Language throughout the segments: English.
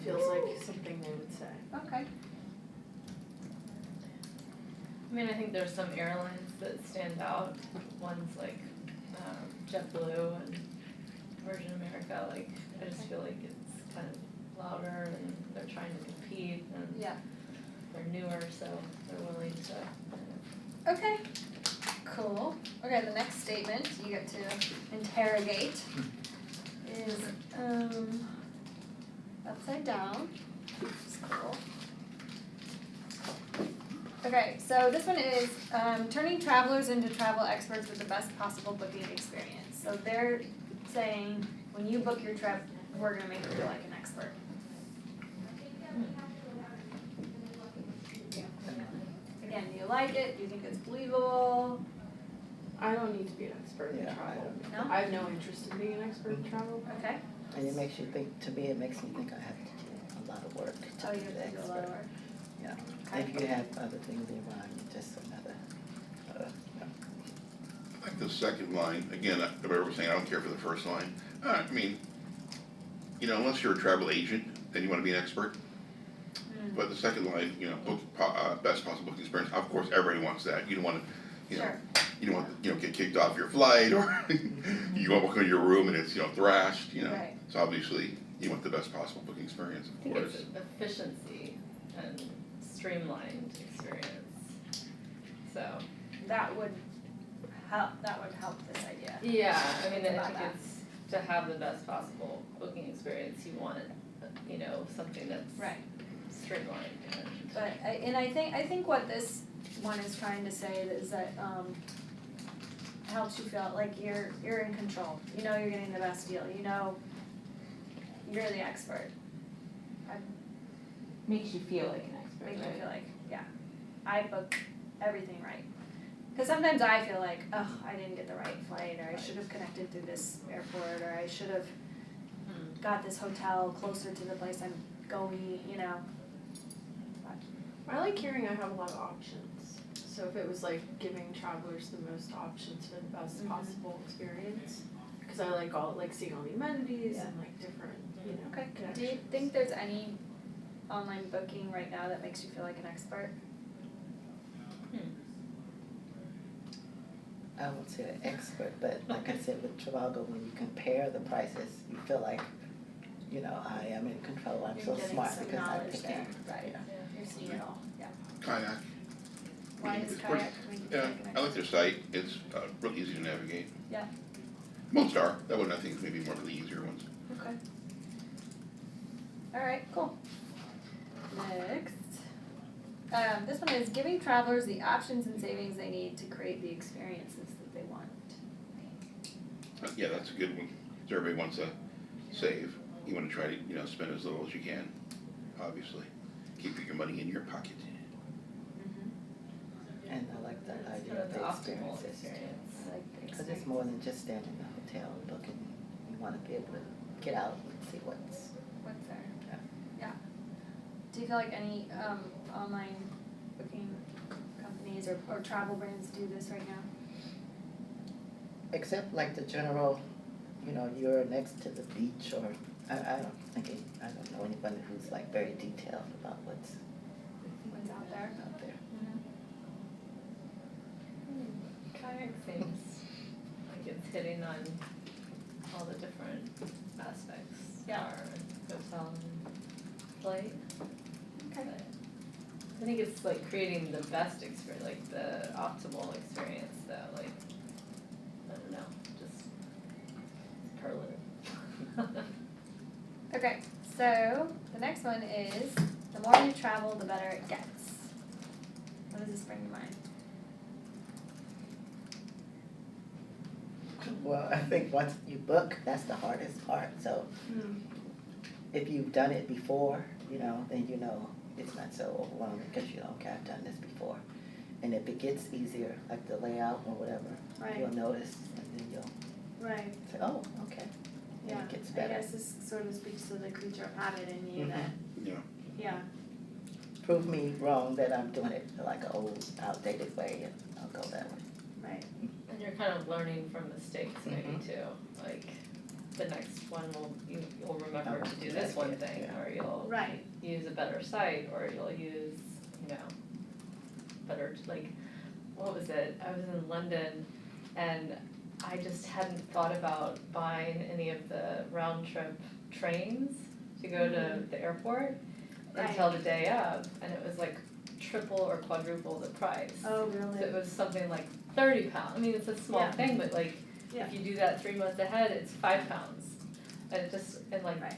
feels like something they would say. Okay. I mean, I think there's some airlines that stand out, ones like JetBlue and Virgin America, like, I just feel like it's kind of louder and they're trying to compete and Yeah. they're newer, so they're willing to. Okay. Cool. Okay, the next statement you get to interrogate is upside down, which is cool. Okay, so this one is turning travelers into travel experts with the best possible booking experience. So they're saying when you book your trip, we're gonna make you feel like an expert. Again, do you like it? Do you think it's believable? I don't need to be an expert in Yeah, travel. No? I have no interest in being an expert in travel. Okay. And it makes you think, to me, it makes me think I have to do a lot of work Oh, to you be the have to do a lot of expert. work. Yeah, Okay. if you have other things around you, just another, I like the second line, again, the way we're saying, I don't care for the first line. I mean, you know, unless you're a travel agent, then you wanna be an expert. But the second line, you know, best possible booking experience, of course, everybody wants that. You don't wanna, you know, Sure. you don't want, you know, get kicked off your flight or you go walk into your room and it's, you know, thrashed, you know. Right. So obviously, you want the best possible booking experience, I of think course. it's efficiency and streamlined experience, so. That would help this idea. Yeah, I mean, I About think that. it's, to have the best possible booking experience, you want, you know, something that's Right. streamlined and. But I think what this one is trying to say is that helps you feel like you're in control. You know you're getting the best deal. You know you're the expert. Makes you feel like an expert, Makes right? me feel like, yeah, I booked everything right. Because sometimes I feel like, oh, I didn't get the right flight, or I should have connected through this airport, or I should have got this hotel closer to the place I'm going, you know. I like hearing I have a lot of options. So if it was like giving travelers the most options for the best Mhm. possible experience, because I like seeing all the amenities and like different, you know, Okay, do you connections. think there's any online booking right now that makes you feel like an expert? I won't say an expert, but like I said with Trivago, when you compare the prices, you feel like, you know, I am in control, I'm so smart because I'm You're getting picking. some knowledge there, right, Yeah. you're seeing it all, yeah. Kayak. Why is It's kayak make you feel Yeah, like an I like expert? their site, it's real easy to navigate. Yeah. Most are, that one I think is maybe one of the easier ones. Okay. Alright, cool. Next. This one is giving travelers the options and savings they need to create the experiences that they want. Yeah, that's a good one, 'cause everybody wants to save, you wanna try to, you know, spend as little as you can, obviously. Keep your money in your pocket. And I like the It's idea kind of of the the optimal experiences. experience. I like the Because it's more than just staying in the hotel and booking, you wanna be able to get out and see what's, What's there? Yeah. Yeah. Do you feel like any online booking companies or travel brands do this right now? except like the general, you know, you're next to the beach or, I don't know anybody who's like very detailed about what's What's out there? out there. Kayak seems like it's hitting on all the different aspects, Yeah. car and hotel and flight. Okay. But I think it's like creating the best experience, like the optimal experience that like, I don't know, just superlative. Okay, so the next one is the more you travel, the better it gets. What does this bring to mind? Well, I think once you book, that's the hardest part, so if you've done it before, you know, then you know it's not so overwhelming because you know, okay, I've done this before. And if it gets easier, like the layout or whatever, you'll notice and then you'll Right. say, oh, okay, and Yeah, it gets I better. guess this sort of speaks to the creature of habit in you that, Yeah. yeah, Prove me wrong that I'm doing it like an old outdated way and I'll go that way. right. And you're kind of learning from mistakes maybe Mhm. too, like, the next one you'll remember to do this one thing, Yeah. or you'll Right, use a better site, or you'll use, better, like, what was it? I was in London and I just hadn't thought about buying any of the round trip trains to go to the airport until the day of, and it was like triple or quadruple the price. oh, So really? it was something like £30. I mean, it's a small Yeah. thing, but like, Yeah. if you do that 3 months ahead, it's £5. And it just, and like Right.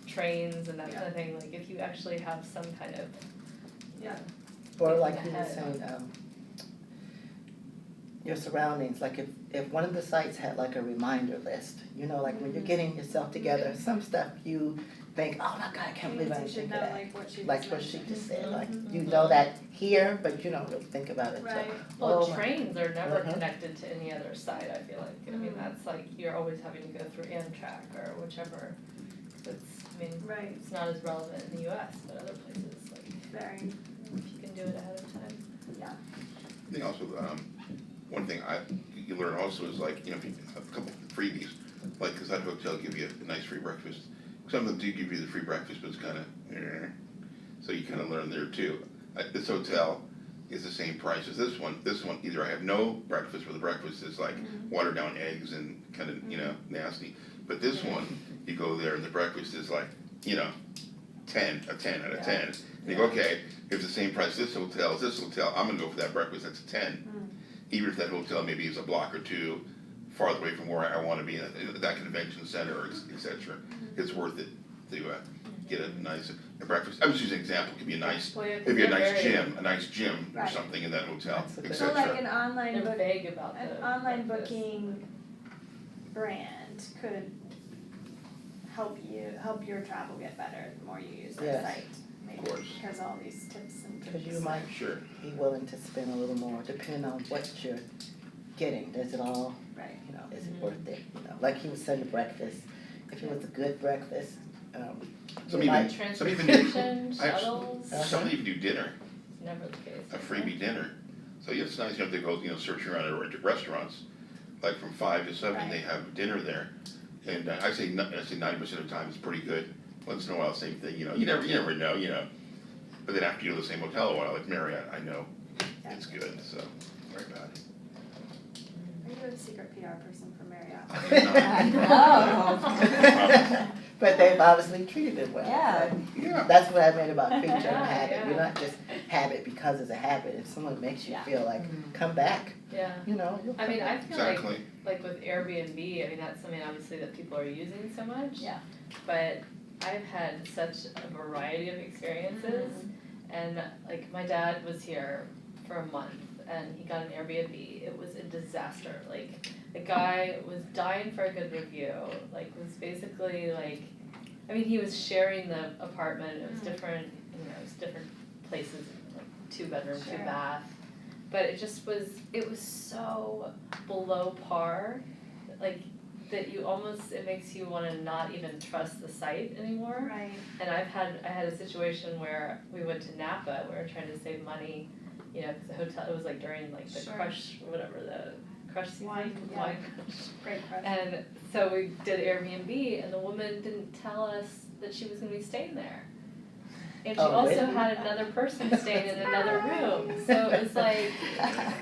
trains and that kind of thing, like if you actually have some kind of. Yeah. Or Thinking like you were ahead. saying, your surroundings, like if one of the sites had like a reminder list, like when you're getting yourself together, some stuff you think, oh my God, I can't believe I You didn't should think know of that. like what she Like just what she mentioned. just said, like Mhm. you know that here, but you don't really think about it, so. Right. Well, Oh my- trains are never Mhm. connected to any other site, I feel like, I mean, Mm. that's like, you're always having to go through Amtrak or whichever. Right, It's not as relevant in the US, but other places, like, very, if you can do it ahead of time. I think also, one thing you learn also is like, if you have a couple of freebies, like, cause that hotel give you a nice free breakfast. Some of them do give you the free breakfast, but it's kinda, so you kinda learn there too. This hotel is the same price as this one either I have no breakfast, or the breakfast is like watered down eggs and kinda, nasty. But this one, you go there and the breakfast is like, 10 out of 10. And you go, okay, if it's the same price this hotel as this hotel, I'm gonna go for that breakfast, that's a 10. Even if that hotel maybe is a block or two farther away from where I wanna be, at that convention center, or et cetera, it's worth it to get a nice breakfast. I'm just using an example, it could be a nice, Well, yeah, 'cause maybe a they're nice very- gym or Right. something in that hotel, That's a et good- so cetera. like an online They're book, vague about an the online breakfast. booking brand could help your travel get better the more you use their Yes. site. Maybe course. because all these tips and Cause you tricks. might Sure. be willing to spend a little more, depending on what you're getting, is it all, Right, is it worth it, like he was saying, the breakfast, if it was a good breakfast, Some you even, might, some even, Transportation, I've- shuttles, some even do dinner. it's never the case. A freebie dinner. So yeah, it's nice, to go, searching around at restaurants, like from 5 to 7, they have dinner there. And I say 90% of the time it's pretty good. Once in a while, same thing, you never know. But then after you go to the same hotel a while, like Marriott, I know it's good, so don't worry about it. are you a secret PR person for Marriott? I'm not. But they've obviously treated it well. Yeah. Yeah, That's what I meant about creature and Yeah, habit, yeah. you're not just habit because it's a habit, if someone makes you Yeah. feel like, come back, Yeah, you'll I come mean, back. I feel like, exactly. with Airbnb, I mean, that's something obviously that people are using so much. Yeah. But I've had such a variety of experiences, and like, my dad was here for a month, and he got an Airbnb, it was a disaster, like, the guy was dying for a good review, like, was basically like, I mean, he was sharing the apartment, it was different, it was different places, like 2-bedroom, Sure. 2-bath. But it just was, it was so below par, like, that it makes you wanna not even trust the site anymore. Right, And I had a situation where we went to Napa, we were trying to save money, cause the hotel, it was like during like the Sure. crush, whatever, the crush season, Wine, yeah. wine crush. great question. And so we did Airbnb, and the woman didn't tell us that she was gonna be staying there. And she Oh, also really? had another person staying in another room, so it was like,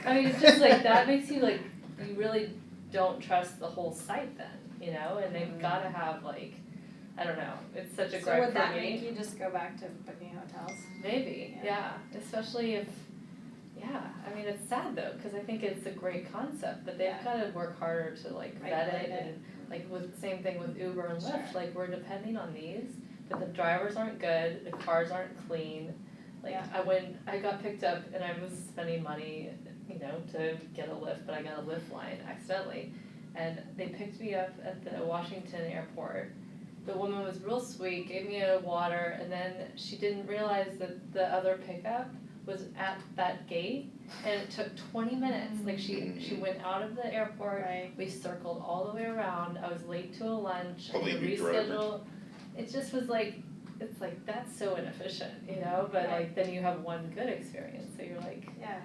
I mean, it's just like, that makes you like, you really don't trust the whole site then, and they've gotta have like, I don't know, it's such a So gripe would for that me. make you just go back to booking hotels? Maybe, yeah, especially if, I mean, it's sad though, cause I think it's a great concept, but they've Yeah. gotta work harder to like vet Regulate it it. and like with, same thing with Uber and Lyft, Sure. like we're depending on these, but the drivers aren't good, the cars aren't clean. Like Yeah. I got picked up and I was spending money, to get a Lyft, but I got a Lyft line accidentally. And they picked me up at the Washington airport. The woman was real sweet, gave me a water, and then she didn't realize that the other pickup was at that gate, and it took 20 minutes. Like she went out of the airport, Right. we circled all the way around, I was late to a lunch, I Probably had to new driver. reschedule. It just was like, it's like, that's so inefficient, but like, then you have one good experience, so you're like, Yeah.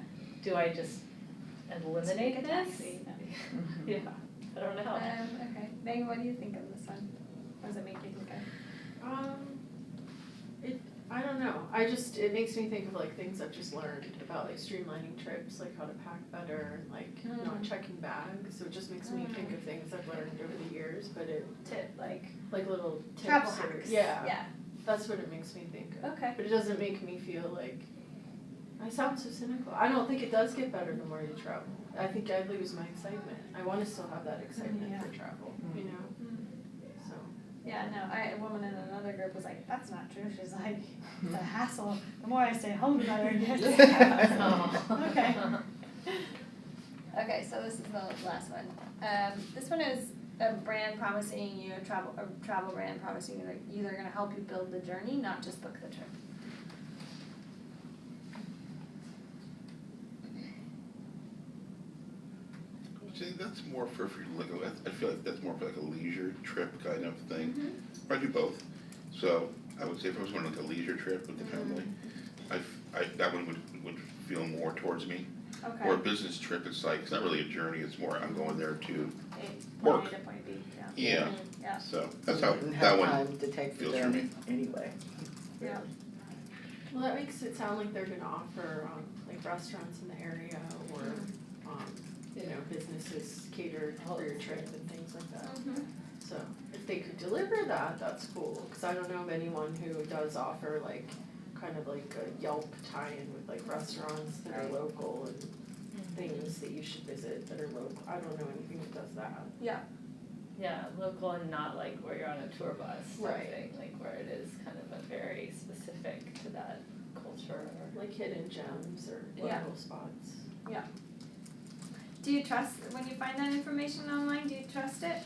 do I just eliminate Take a this? taxi. Yeah, I don't know. Okay, Megan, what do you think of this one? What does it make you think of? I don't know, it makes me think of like things I've just learned about like streamlining trips, like how to pack better and like not checking bags, so it just makes me think of things I've learned over the years, but Tip, like little tips travel or, hacks. yeah, that's what it makes me think of. Okay. But it doesn't make me feel like, I sound so cynical, I don't think it does get better the more you travel, I think I lose my excitement, I wanna still have that excitement for travel, you know, so. Yeah, no, a woman in another group was like, that's not true. She's like, it's a hassle. The more I stay home, the better it gets. Okay. Okay, so this is the last one. This one is a brand promising you, a travel brand promising you that they're gonna help you build the journey, not just book the trip. See, that's more for if you're looking, I feel like that's more for like a leisure trip kind of thing. I do both. So I would say if I was going on like a leisure trip with the family, that one would feel more towards me. Okay. Or a business trip, it's like, it's not really a journey, it's more, I'm going there to Point work. A to point B, Yeah, yeah. so that's You how wouldn't that have one, time to take the feels for journey me. anyway. Yeah. Well, that makes it sound like they're gonna offer, like restaurants in the area or, you know, businesses catered for your trip and things like that. So if they could deliver that, that's cool, cause I don't know of anyone who does offer like, kind of like a Yelp tie-in with like restaurants that are Right. local and things that you should visit that are local, I don't know anything that does that. Yeah, local and not like where you're on a tour bus type Right. thing, like where it is kind of a very specific to that culture or. Like hidden gems or Yeah. local spots. Do you trust, when you find that information online, do you trust it?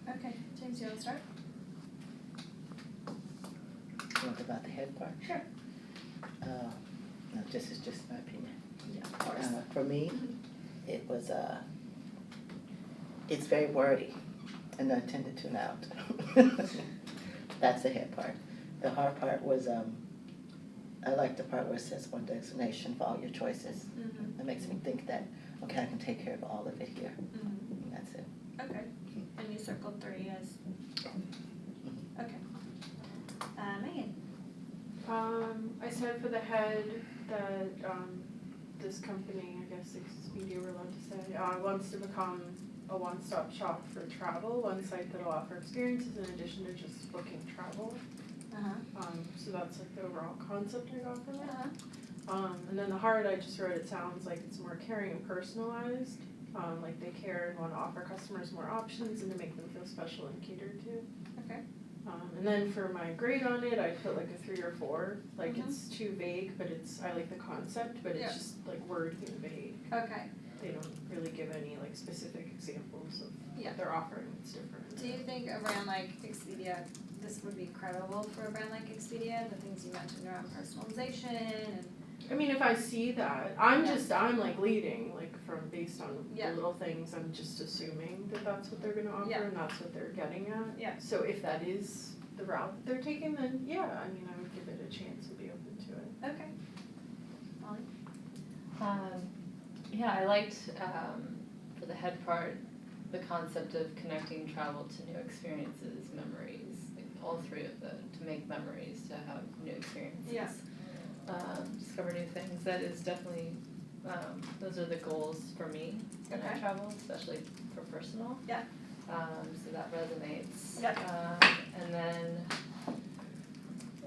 Okay, James, you wanna start? Talk about the head part? Sure. No, this is just my opinion. Yeah, of course. For me, it was, it's very wordy, and I tend to tune out. That's the head part. The hard part was, I like the part where it says one destination for all your choices. Mm-hmm. It makes me think that, okay, I can take care of all of it here, Mm-hmm. and that's it. Okay, and you circled 3 as, okay. Megan? I said for the head that, this company, I guess Expedia we're allowed to say, wants to become a one-stop shop for travel, one site that'll offer experiences in addition to just booking travel. So that's like the overall concept I got from it. And then the hard, I just wrote, it sounds like it's more caring and personalized, like they care and wanna offer customers more options and to make them feel special and catered to. Okay. And then for my grade on it, I put like a 3 or 4, like Mhm. it's too vague, but I like the concept, but Yeah. it's just like word being vague. Okay. They don't really give any like specific examples of Yeah. what they're offering, it's different. Do you think a brand like Expedia, this would be credible for a brand like Expedia, the things you mentioned around personalization and? I mean, if I see that, I'm Yeah. like leading, like from based on Yeah. the little things, I'm just assuming that that's what they're gonna offer Yeah. and that's what they're getting at. Yeah. So if that is the route that they're taking, then yeah, I mean, I would give it a chance and be open to it. Okay. Molly? Yeah, I liked, for the head part, the concept of connecting travel to new experiences, memories, like all 3 of them, to make memories, to have new experiences. Yeah. Discover new things, that is definitely, those are the goals for me when I Okay. travel, especially for personal. Yeah. So that resonates. Yep. And then,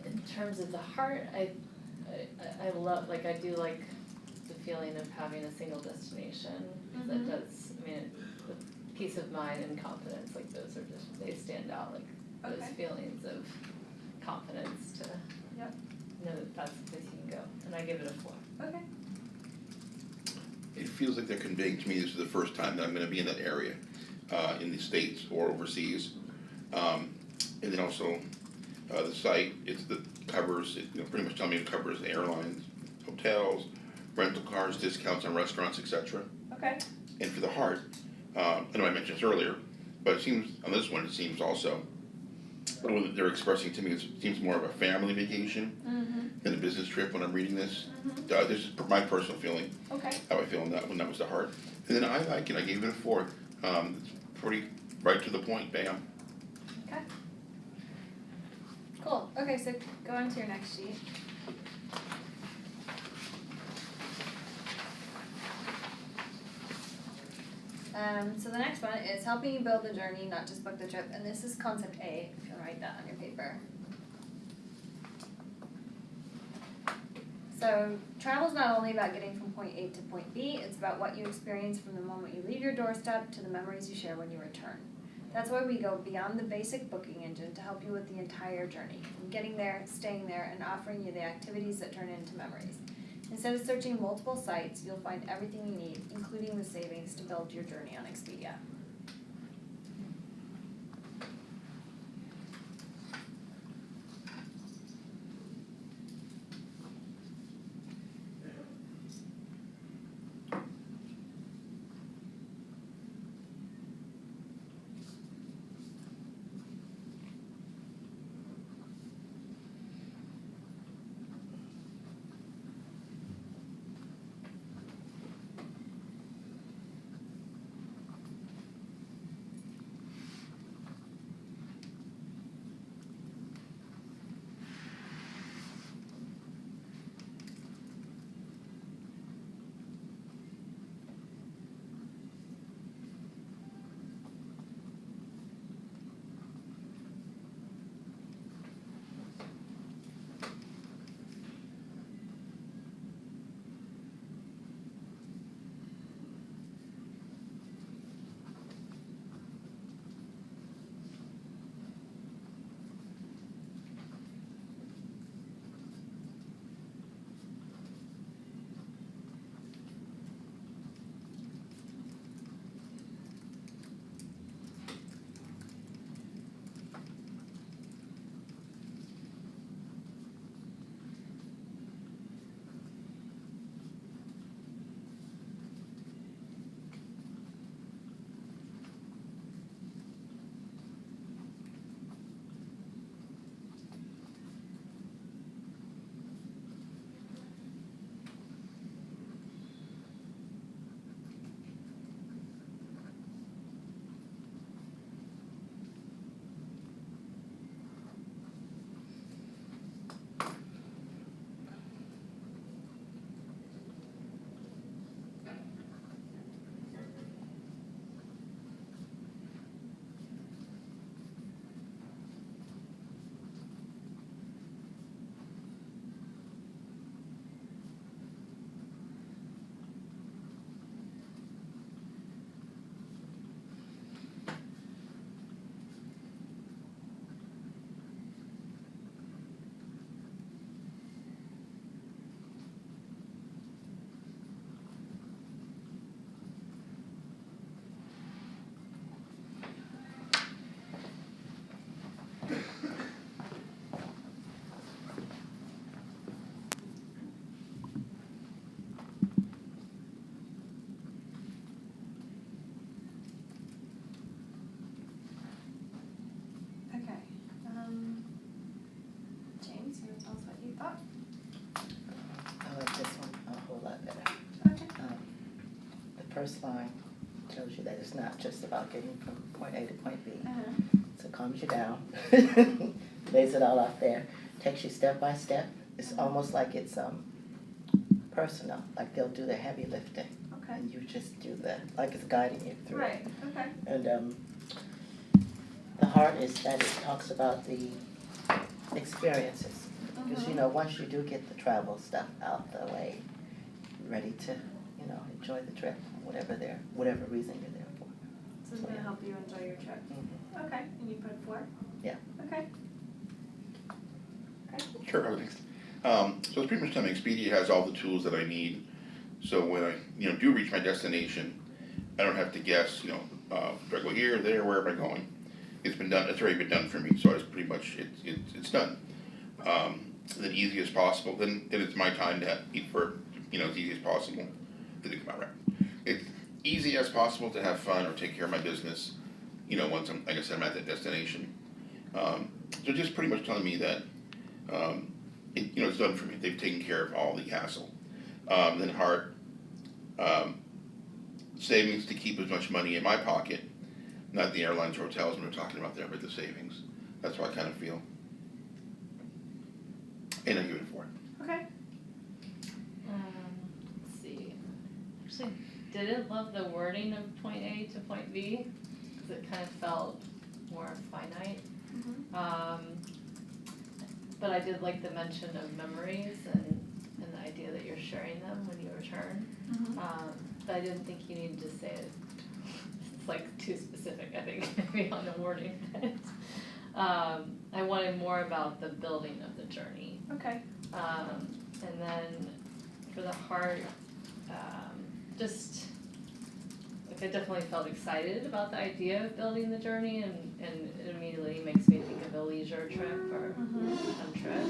in terms of the heart, I love, like, I do like the feeling of having a single destination, because Mhm. that does, I mean, the peace of mind and confidence, like, those are just, they stand out, like, those Okay. feelings of confidence to Yep. know that that's the place you can go, and I give it a 4. Okay. It feels like they're conveying to me this is the first time that I'm gonna be in that area, in the States or overseas. And then also, the site, covers, pretty much telling me it covers airlines, hotels, rental cars, discounts on restaurants, etc. Okay. And for the heart, I know I mentioned this earlier, but it seems, on this one, it seems also, what they're expressing to me, it seems more of a family vacation Mm-hmm. than a business trip when I'm reading this. Mm-hmm. This is my personal feeling, Okay. how I feel on that one, that was the heart. And then I like it, I gave it a 4. It's pretty right to the point, bam. Okay. Cool. Okay, so go on to your next sheet. So the next one is helping you build the journey, not just book the trip, and this is concept A, if you wanna write that on your paper. So travel's not only about getting from point A to point B, it's about what you experience from the moment you leave your doorstep to the memories you share when you return. That's why we go beyond the basic booking engine to help you with the entire journey, from getting there, staying there, and offering you the activities that turn into memories. Instead of searching multiple sites, you'll find everything you need, including the savings to build your journey on Expedia. first line tells you that it's not just about getting from point A to point B. So it calms you down, lays it all out there, takes you step by step. It's almost like it's personal, like they'll do the heavy lifting Okay, and you just do like it's guiding you through. right, okay. And the heart is that it talks about the experiences. Because, you know, once you do get the travel stuff out the way, you're ready to, you know, enjoy the trip, whatever reason you're there for. So it's gonna help you enjoy your trip. Mhm. Okay, and you put 4? Yeah. Okay. Okay. Sure, I'll go next. So it's pretty much telling me Expedia has all the tools that I need, so when I, do reach my destination, I don't have to guess, do I go here, there, where am I going? It's been done, it's already been done for me, so it's pretty much, it's done. Then easy as possible, then it's my time to eat for, as easy as possible, then it come out right. It's easy as possible to have fun or take care of my business, once I'm, like I said, I'm at that destination. So just pretty much telling me that, it's done for me, they've taken care of all the hassle. Then heart, savings to keep as much money in my pocket, not the airlines or hotels when we're talking about there, but the savings. That's how I kind of feel. And I give it a 4. Okay. Let's see. Actually, didn't love the wording of point A to point B, because it kind of felt more finite. But I did like the mention of memories and the idea that you're sharing them when you return. But I didn't think you needed to say it. It's like too specific, I think, maybe on the wording. I wanted more about the building of the journey. Okay. And then for the heart, just, like I definitely felt excited about the idea of building the journey, and it immediately makes me think of a leisure trip or a fun trip.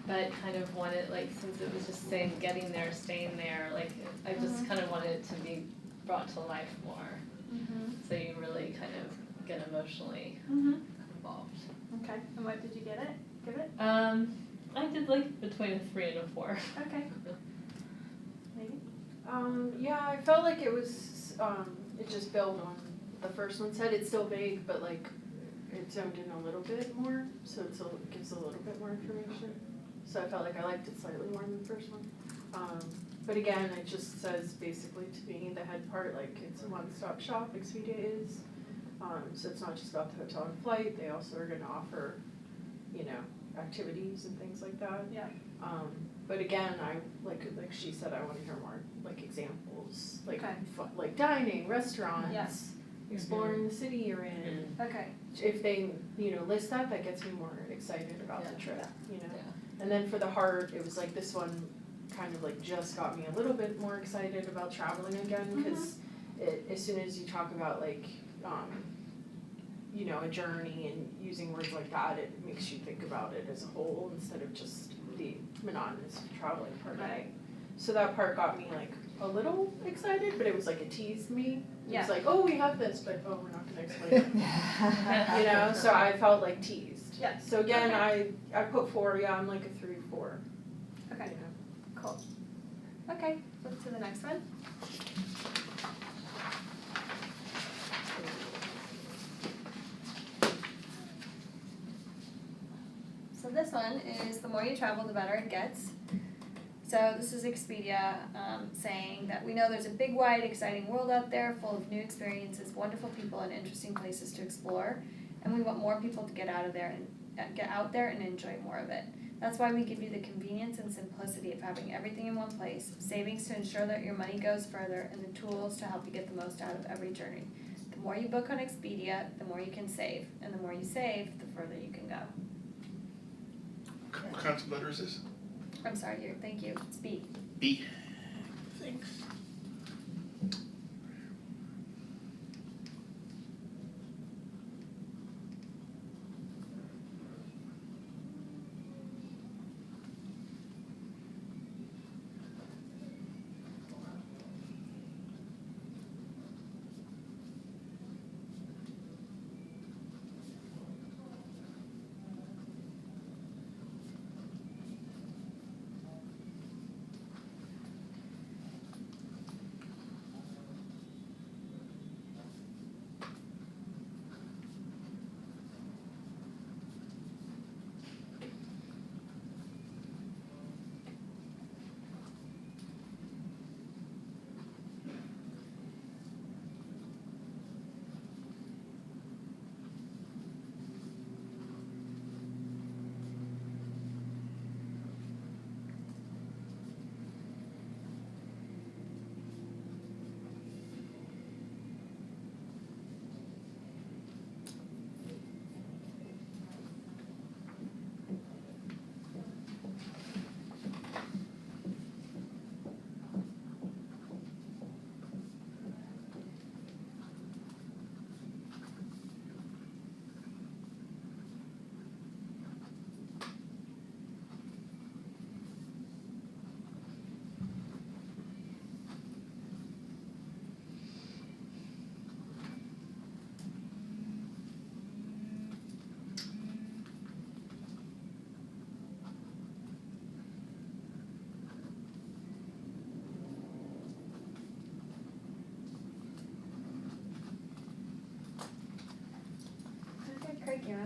But kind of wanted, like, since it was just saying getting there, staying there, like, I just kind of wanted it to be brought to life more. So you really kind of get emotionally involved. Okay, and what did you give it? I did like between a 3 and a 4. Okay. Maybe? Yeah, I felt like it was, it just built on the first one said. It's still vague, but like, it zoned in a little bit more, so it gives a little bit more information. So I felt like I liked it slightly more than the first one. But again, it just says basically to me, the head part, like it's a one-stop shop, Expedia is. So it's not just about the hotel and flight, they also are gonna offer, activities and things like that. Yeah. But again, I, like she said, I wanna hear more, like examples, like, Okay. like dining, restaurants. Yes. Exploring the city you're in. Okay. If they, list that gets me more excited about the Yeah. trip, Yeah. And then for the heart, it was like this one kind of like just got me a little bit more excited about traveling again, cause as soon as you talk about like, a journey and using words like that, it makes you think about it as a whole instead of just the monotonous traveling part. Right. So that part got me like a little excited, but it was like it teased me. It Yeah. was like, oh, we have this, but oh, we're not gonna explain it. So I felt like teased. Yeah. So again, I put 4, I'm like a 3, 4. Okay, cool. Okay, flip to the next one. So this one is the more you travel, the better it gets. So this is Expedia saying that we know there's a big, wide, exciting world out there full of new experiences, wonderful people, and interesting places to explore. And we want more people to get out there and enjoy more of it. That's why we give you the convenience and simplicity of having everything in one place, savings to ensure that your money goes further, and the tools to help you get the most out of every journey. The more you book on Expedia, the more you can save, and the more you save, the further you can go. What kinds of letter is this? I'm sorry, thank you, it's B. B. Thanks.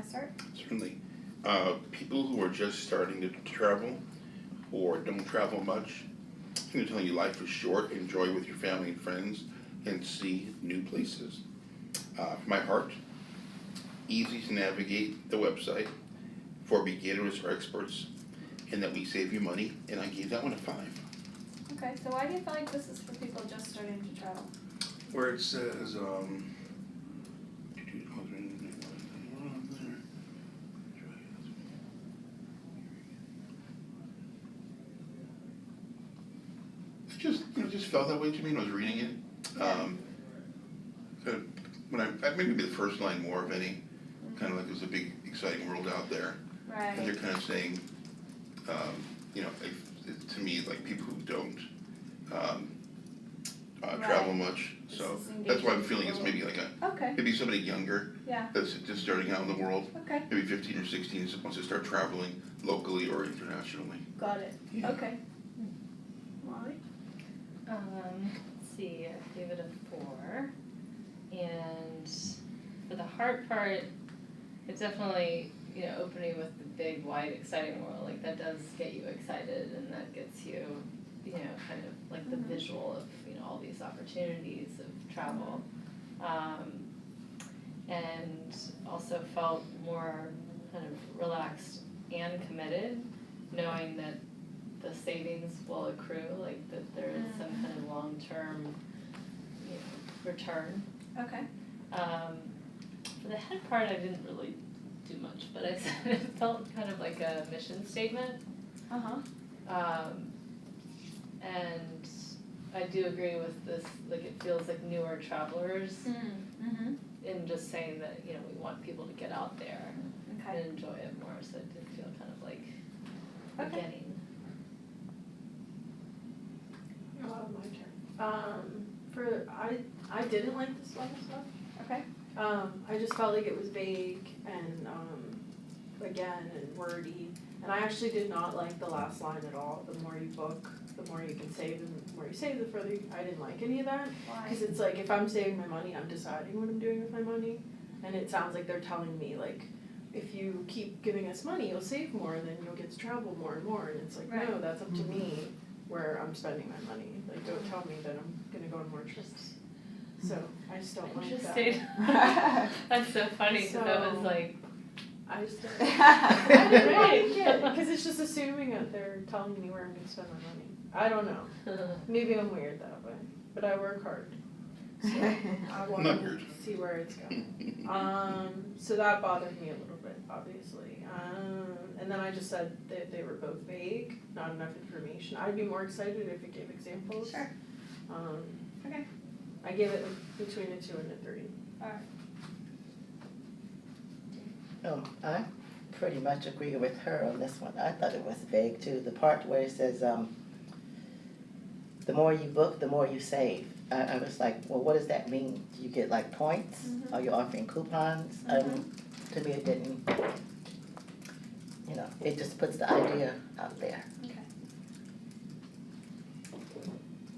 wanna start? Certainly. People who are just starting to travel or don't travel much, I'm gonna tell you life is short, enjoy with your family and friends and see new places. From my heart, easy to navigate the website for beginners or experts, and that we save you money, and I gave that one a 5. Okay, so why do you feel like this is for people just starting to travel? Where it says, it just felt that way to me when I was reading it. When I maybe the first line more of any, kind of like there's a big exciting world out there, and they're Right, kind of saying, to me, like people who don't travel much, This so is that's why I'm engaging feeling it's people. maybe like okay, maybe somebody younger yeah, that's just starting out in the world, okay, maybe 15 or 16, just wants to start traveling locally or internationally. got it, Yeah. okay. Molly? Let's see, I gave it a 4. And for the heart part, it's definitely, opening with the big, wide, exciting world, like that does get you excited and that gets you, kind of like the visual of, all these opportunities of travel. And also felt more kind of relaxed and committed, knowing that the savings will accrue, like that there is some kind of long-term, return. Okay, For the head part, I didn't really do much, but I said it felt kind of like a mission statement. And I do agree with this, like it feels like newer travelers in just saying that, we want people to get out there okay, and enjoy it more, so it did feel kind of like Okay. beginning. My turn. I didn't like this level stuff. okay, I just felt like it was vague and, again, and wordy. And I actually did not like the last line at all. The more you book, the more you can save, and the more you save, the further I didn't like any of that. why? Because it's like, if I'm saving my money, I'm deciding what I'm doing with my money. And it sounds like they're telling me, like, if you keep giving us money, you'll save more, and then you'll get to travel more and more. And it's like, no, Right. that's up to me where I'm spending my money. Like, don't tell me that I'm gonna go on more trips. So, I just don't like that. Interesting. That's so funny, cause I was So- like, I just don't. I didn't like it, because it's just assuming that they're telling me where I'm gonna spend my money. I don't know. Maybe I'm weird that way, but I work hard. So I want Not to weird. see where it's going. So that bothered me a little bit, obviously. And then I just said that they were both vague, not enough information. I'd be more excited if it gave examples. Sure. Okay. I gave it between a 2 and a 3. Alright, Oh, I pretty much agree with her on this one. I thought it was vague too. The part where it says, the more you book, the more you save. I was like, well, what does that mean? Do you get like points? Are you offering coupons? To me, it didn't, it just puts the idea out there. okay,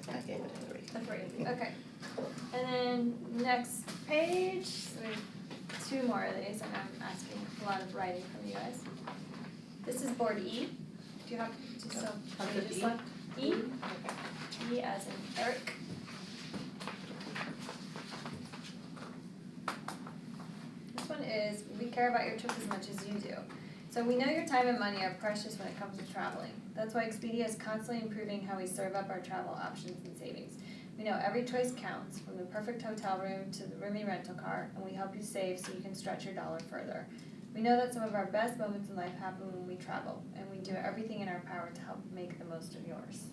I gave it a 3. a 3, okay. And then next page, so we have 2 more of these, and I'm asking a lot of writing from you guys. This is board E. Do you have, so, pages left? E? E as in Eric. This one is, we care about your trip as much as you do. So we know your time and money are precious when it comes to traveling. That's why Expedia is constantly improving how we serve up our travel options and savings. We know every choice counts, from the perfect hotel room to the roomy rental car, and we help you save so you can stretch your dollar further. We know that some of our best moments in life happen when we travel, and we do everything in our power to help make the most of yours.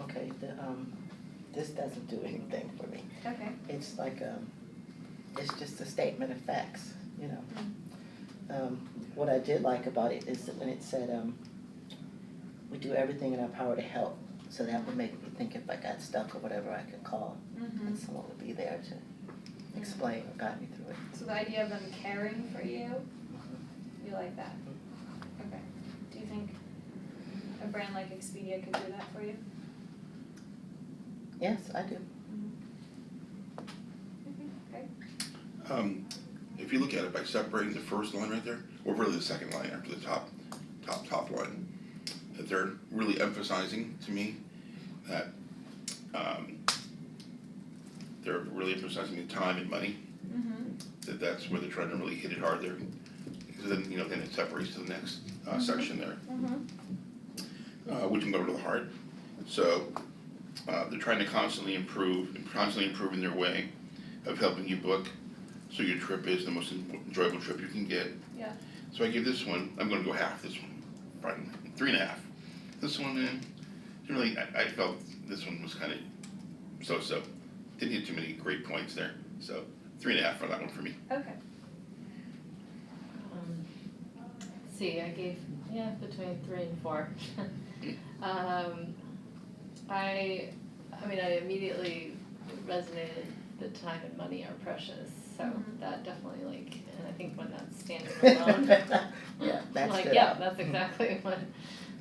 Okay, this doesn't do anything for me. Okay. It's like, it's just a statement of facts, you know. What I did like about it is that when it said, we do everything in our power to help. So that would make me think if I got stuck or whatever, I could call and someone would be there to explain or guide me through it. So the idea of them caring for you, you like that? Okay. Do you think a brand like Expedia could do that for you? Yes, I do. Okay. If you look at it by separating the first line right there, or really the second line after the top line, that they're really emphasizing to me that, they're really emphasizing the time and money, that's where they're trying to really hit it hard there. Because then, then it separates to the next, section there, which can go to the heart. So, they're trying to constantly improving their way of helping you book, so your trip is the most enjoyable trip you can get. Yeah. So I give this one, I'm gonna go half this one, probably 3.5. This one, really, I felt this one was kinda so-so. Didn't get too many great points there, so 3.5 for that one for me. Okay. See, I gave, between 3 and 4. I mean, I immediately resonated, the time and money are precious, so that definitely and I think when that's standing alone. Yeah, that Like, stood yeah, out. that's exactly what,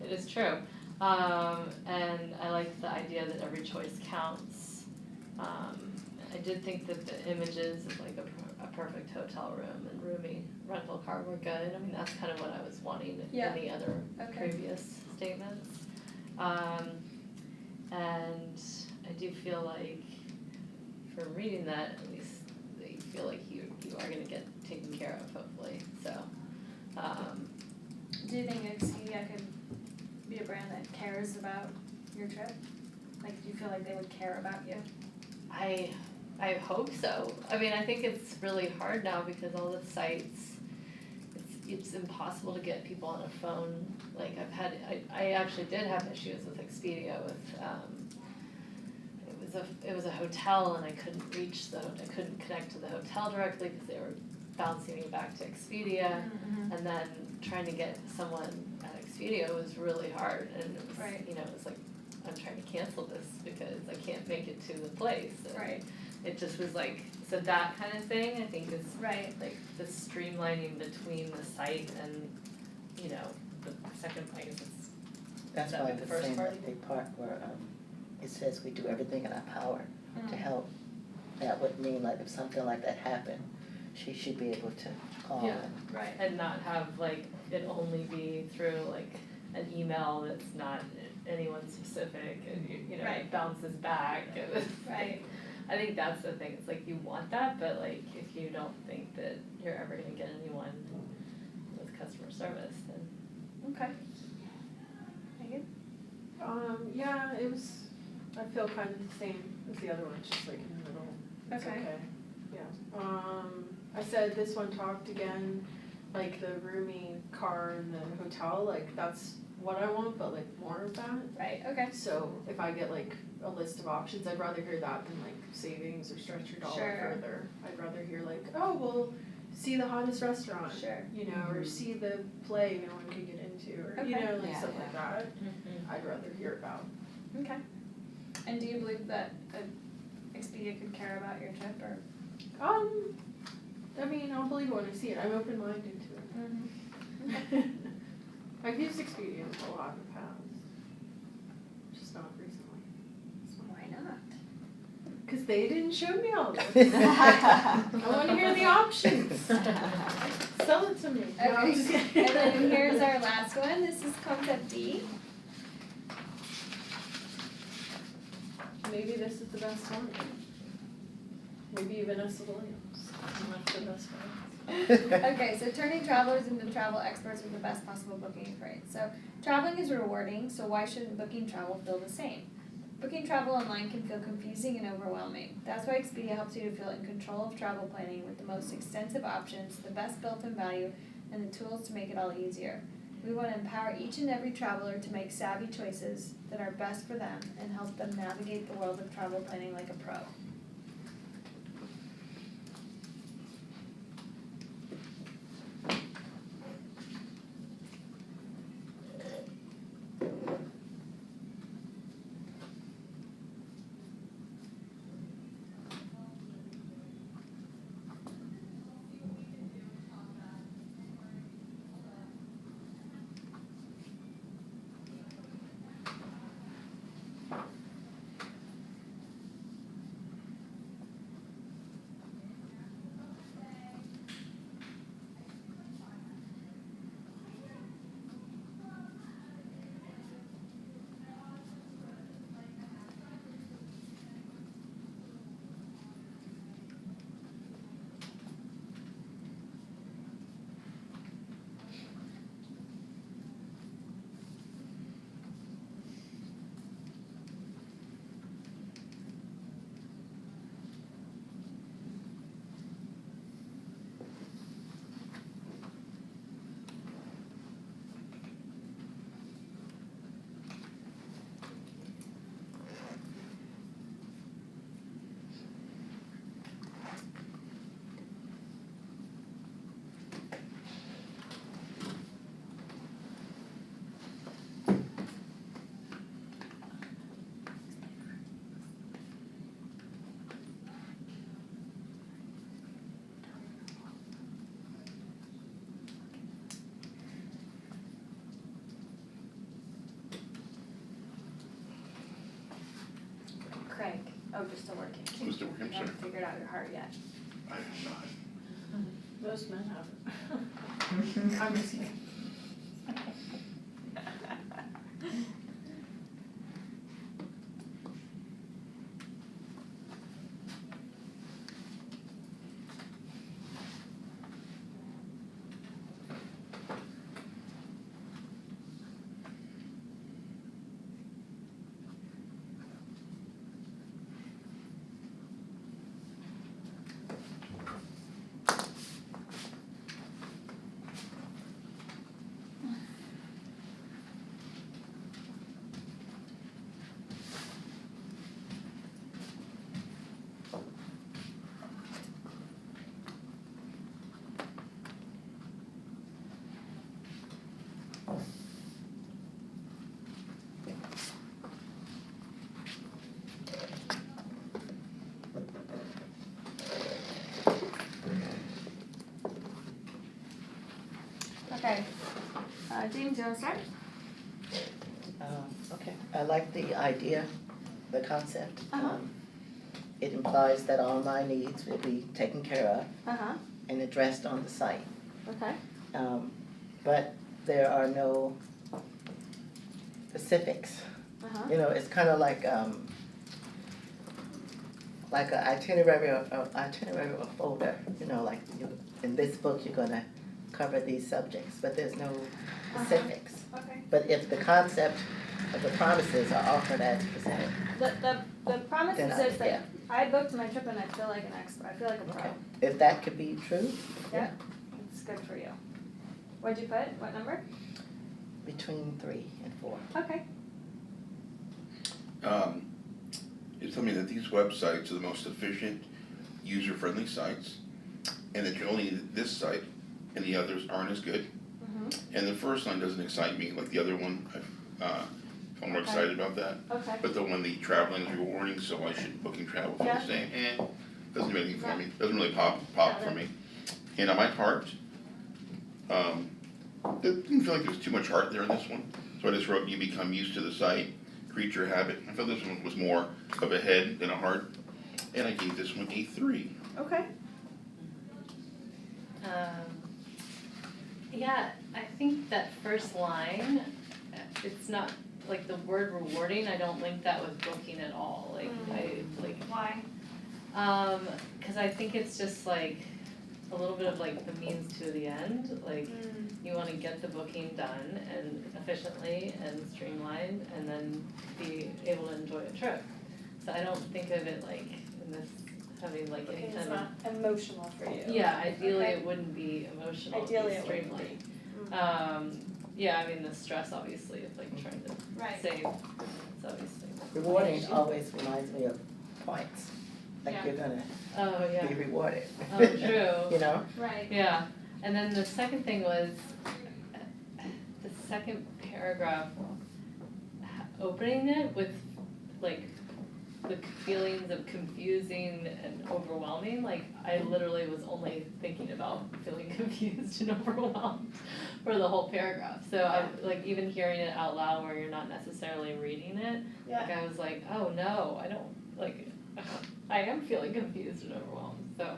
it is true. And I like the idea that every choice counts. I did think that the images of like a perfect hotel room and roomy rental car were good. I mean, that's kind of what I was wanting in the other previous statements. And I do feel like, from reading that, at least, that you feel like you are gonna get taken care of, hopefully, so. Do you think Expedia could be a brand that cares about your trip? Like, do you feel like they would care about you? I hope so. I mean, I think it's really hard now because all the sites, it's impossible to get people on a phone. Like I actually did have issues with Expedia with, it was a hotel and I couldn't connect to the hotel directly because they were bouncing me back to Expedia. And then trying to get someone at Expedia was really hard, and it was, it was like, I'm trying to cancel this because I can't make it to the place. And it just was like, so that kind of thing, I think is like the streamlining between the site and, the second, I guess it's. That's that why I the was first saying part? that big part where, it says we do everything in our power to help. That would mean like if something like that happened, she should be able to call Yeah. and. And not have like, it only be through like an email that's not anyone specific and it bounces back. I think that's the thing, it's like you want that, but like if you don't think that you're ever gonna get anyone with customer service, then. Okay. Megan? Yeah, it was, I feel kind of the same as the other one, it's just like in the middle. It's okay. Yeah. I said this one talked again, like the roomy car in the hotel, like that's what I want, but like more of that. Right, okay. So if I get like a list of options, I'd rather hear that than like savings or stretch your dollar further. I'd rather hear like, oh, well, see the hottest restaurant, or see the play no one could get into, or like stuff like that. I'd rather hear about. Okay. And do you believe that Expedia could care about your trip, or? I mean, I'll believe it when I see it. I'm open-minded to it. I've used Expedia a lot in the past, just not recently. Why not? Because they didn't show me all this. I want to hear the options. Sell it to me. No, I'm just kidding. And then here's our last one. This is concept D. Maybe this is the best one. Maybe Vanessa Williams. That's the best one. Okay, so turning travelers into travel experts with the best possible booking experience. So traveling is rewarding, so why shouldn't booking travel feel the same? Booking travel online can feel confusing and overwhelming. That's why Expedia helps you to feel in control of travel planning with the most extensive options, the best built-in value, and the tools to make it all easier. We want to empower each and every traveler to make savvy choices that are best for them and help them navigate the world of travel planning like a pro. Craig, oh, you're still working. I'm still working, You sorry. haven't figured out your heart yet. I have not. Most men haven't. I'm just kidding. Okay, James, you wanna start? Okay, I like the idea, the concept. Uh-huh. It implies that all my needs will be taken care of Uh-huh, and addressed on the site. okay. But there are no specifics. Uh-huh, You know, it's kind of like an itinerary or folder. You know, like in this book you're gonna cover these subjects, but there's no specifics. okay. But if the concept of the promises are offered as presented, The promise then says that yeah, I booked my trip and I feel like an expert, I feel like a pro. okay. If that could be true, Yeah, it's good for you. What'd you put, what number? between 3 and 4. Okay. It's telling me that these websites are the most efficient, user-friendly sites, and that only this site and the others aren't as good. Mm-hmm, And the first line doesn't excite me like the other one. I'm more Okay. excited about that. okay. But the one, the traveling is rewarding, so I should book and travel for Yeah. the same. Doesn't do anything for me. Doesn't really pop Got for it. me. And on my part, didn't feel like there was too much heart there in this one. So I just wrote, you become used to the site, creature habit. I felt this one was more of a head than a heart. And I gave this one a 3. Okay. Yeah, I think that first line, it's not, like the word rewarding, I don't link that with booking at all, Why? cause I think it's just like a little bit of like the means to the end, like you wanna get the booking done and efficiently and streamlined and then be able to enjoy a trip. So I don't think of it like in this, having like any It's kind of. not emotional for you. Yeah, ideally Okay. it wouldn't be emotional, it'd Ideally be it wouldn't streamlined. Yeah, I mean the stress obviously of like trying to Right. save Rewarding always reminds me of points, like Yeah. you're gonna Oh, be yeah, rewarded. oh, true. You know? Right. Yeah, and then the second thing was, the second paragraph, opening it with like the feelings of confusing and overwhelming, like I literally was only thinking about feeling confused and overwhelmed for the whole paragraph. So I, like even hearing it out loud where you're not necessarily reading it, like I was like, oh no, I don't, like, I am feeling confused and overwhelmed, so,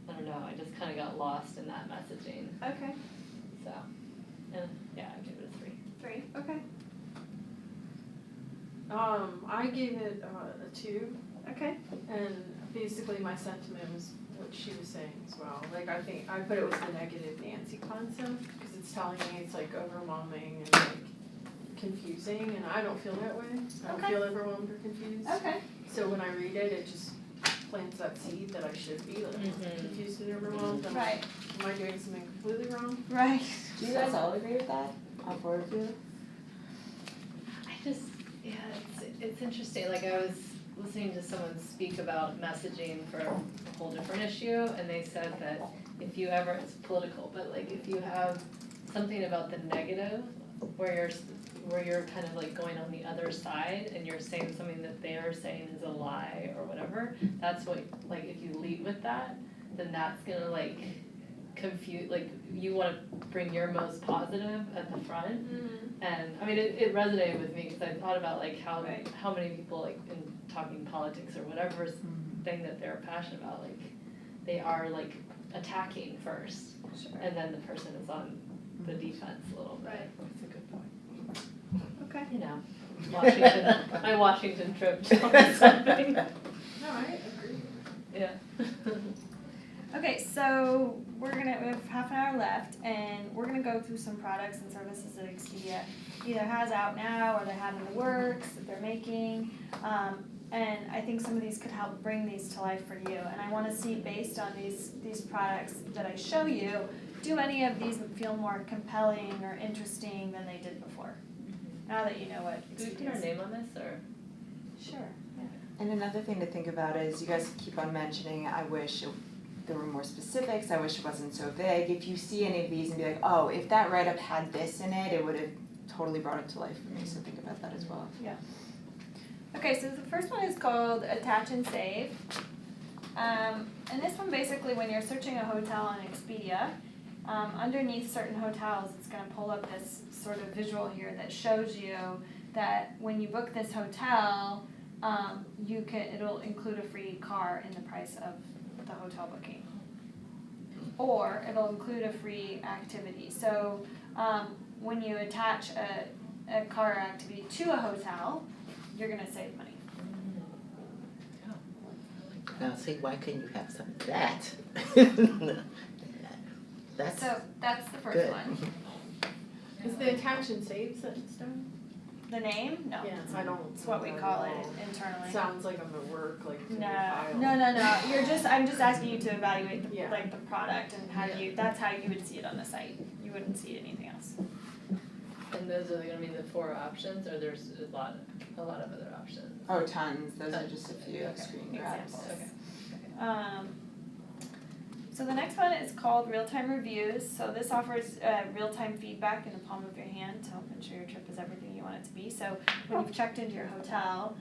I don't know, I just kinda got lost in that messaging, Okay, so, and, yeah, I give it a 3. 3, okay, I gave it a 2, okay. and basically my sentiment was what she was saying as well. Like, I think, I put it with the negative Nancy concept, because it's telling me it's like overwhelming and like confusing, and I don't feel that way. I don't Okay. feel overwhelmed or confused. Okay. So when I read it, it just plants that seed that I should be like Mhm. confused and overwhelmed. I'm Right, like, am I doing something completely wrong? right. Do you guys all agree with that? All 4 of you? I just, yeah, it's interesting, like I was listening to someone speak about messaging for a whole different issue, and they said that if you ever, it's political, but like if you have something about the negative, where you're kind of like going on the other side, and you're saying something that they are saying is a lie or whatever, that's what, like if you lead with that, then that's gonna like confuse, like you wanna bring your most positive at the front. And I mean, it resonated with me because I thought about like how Right. how many people like in talking politics or whatever thing that they're passionate about, like they are like attacking first, Sure. and then the person is on the defense a little bit. Right. That's a good point. Okay. You know, Washington, my Washington trip taught me something. No, I agree. Yeah. Okay, so we have half an hour left, and we're gonna go through some products and services that Expedia either has out now or they have in the works that they're making. And I think some of these could help bring these to life for you. And I wanna see, based on these products that I show you, do any of these feel more compelling or interesting than they did before? Now that you know what Do we put Expedia our is. name on this or? Sure. And another thing to think about is you guys keep on mentioning, I wish there were more specifics, I wish it wasn't so vague. If you see any of these and be like, oh, if that write-up had this in it, it would have totally brought it to life for me, so think about that as well. Okay, so the first one is called Attach and Save. And this one basically, when you're searching a hotel on Expedia, underneath certain hotels, it's gonna pull up this sort of visual here that shows you that when you book this hotel, it'll include a free car in the price of the hotel booking. Or it'll include a free activity. So, when you attach a car activity to a hotel, you're gonna save money. Now, see, why couldn't you have some of that? That's So that's the first good. one. Is the attach and save set in stone? The name? No. Yeah, I don't. It's what we call it internally. Sounds like I'm at work, like to No, file. no. I'm just asking you to evaluate the, Yeah. like the product and how that's how you would see it on the site. You wouldn't see it anything else. And those are gonna be the 4 options, or there's a lot of other options? Oh, tons, those are just a few Okay. screen grabs. Examples. Okay. So the next one is called real-time reviews. So this offers real-time feedback in the palm of your hand to help ensure your trip is everything you want it to be. So when you've checked into your hotel,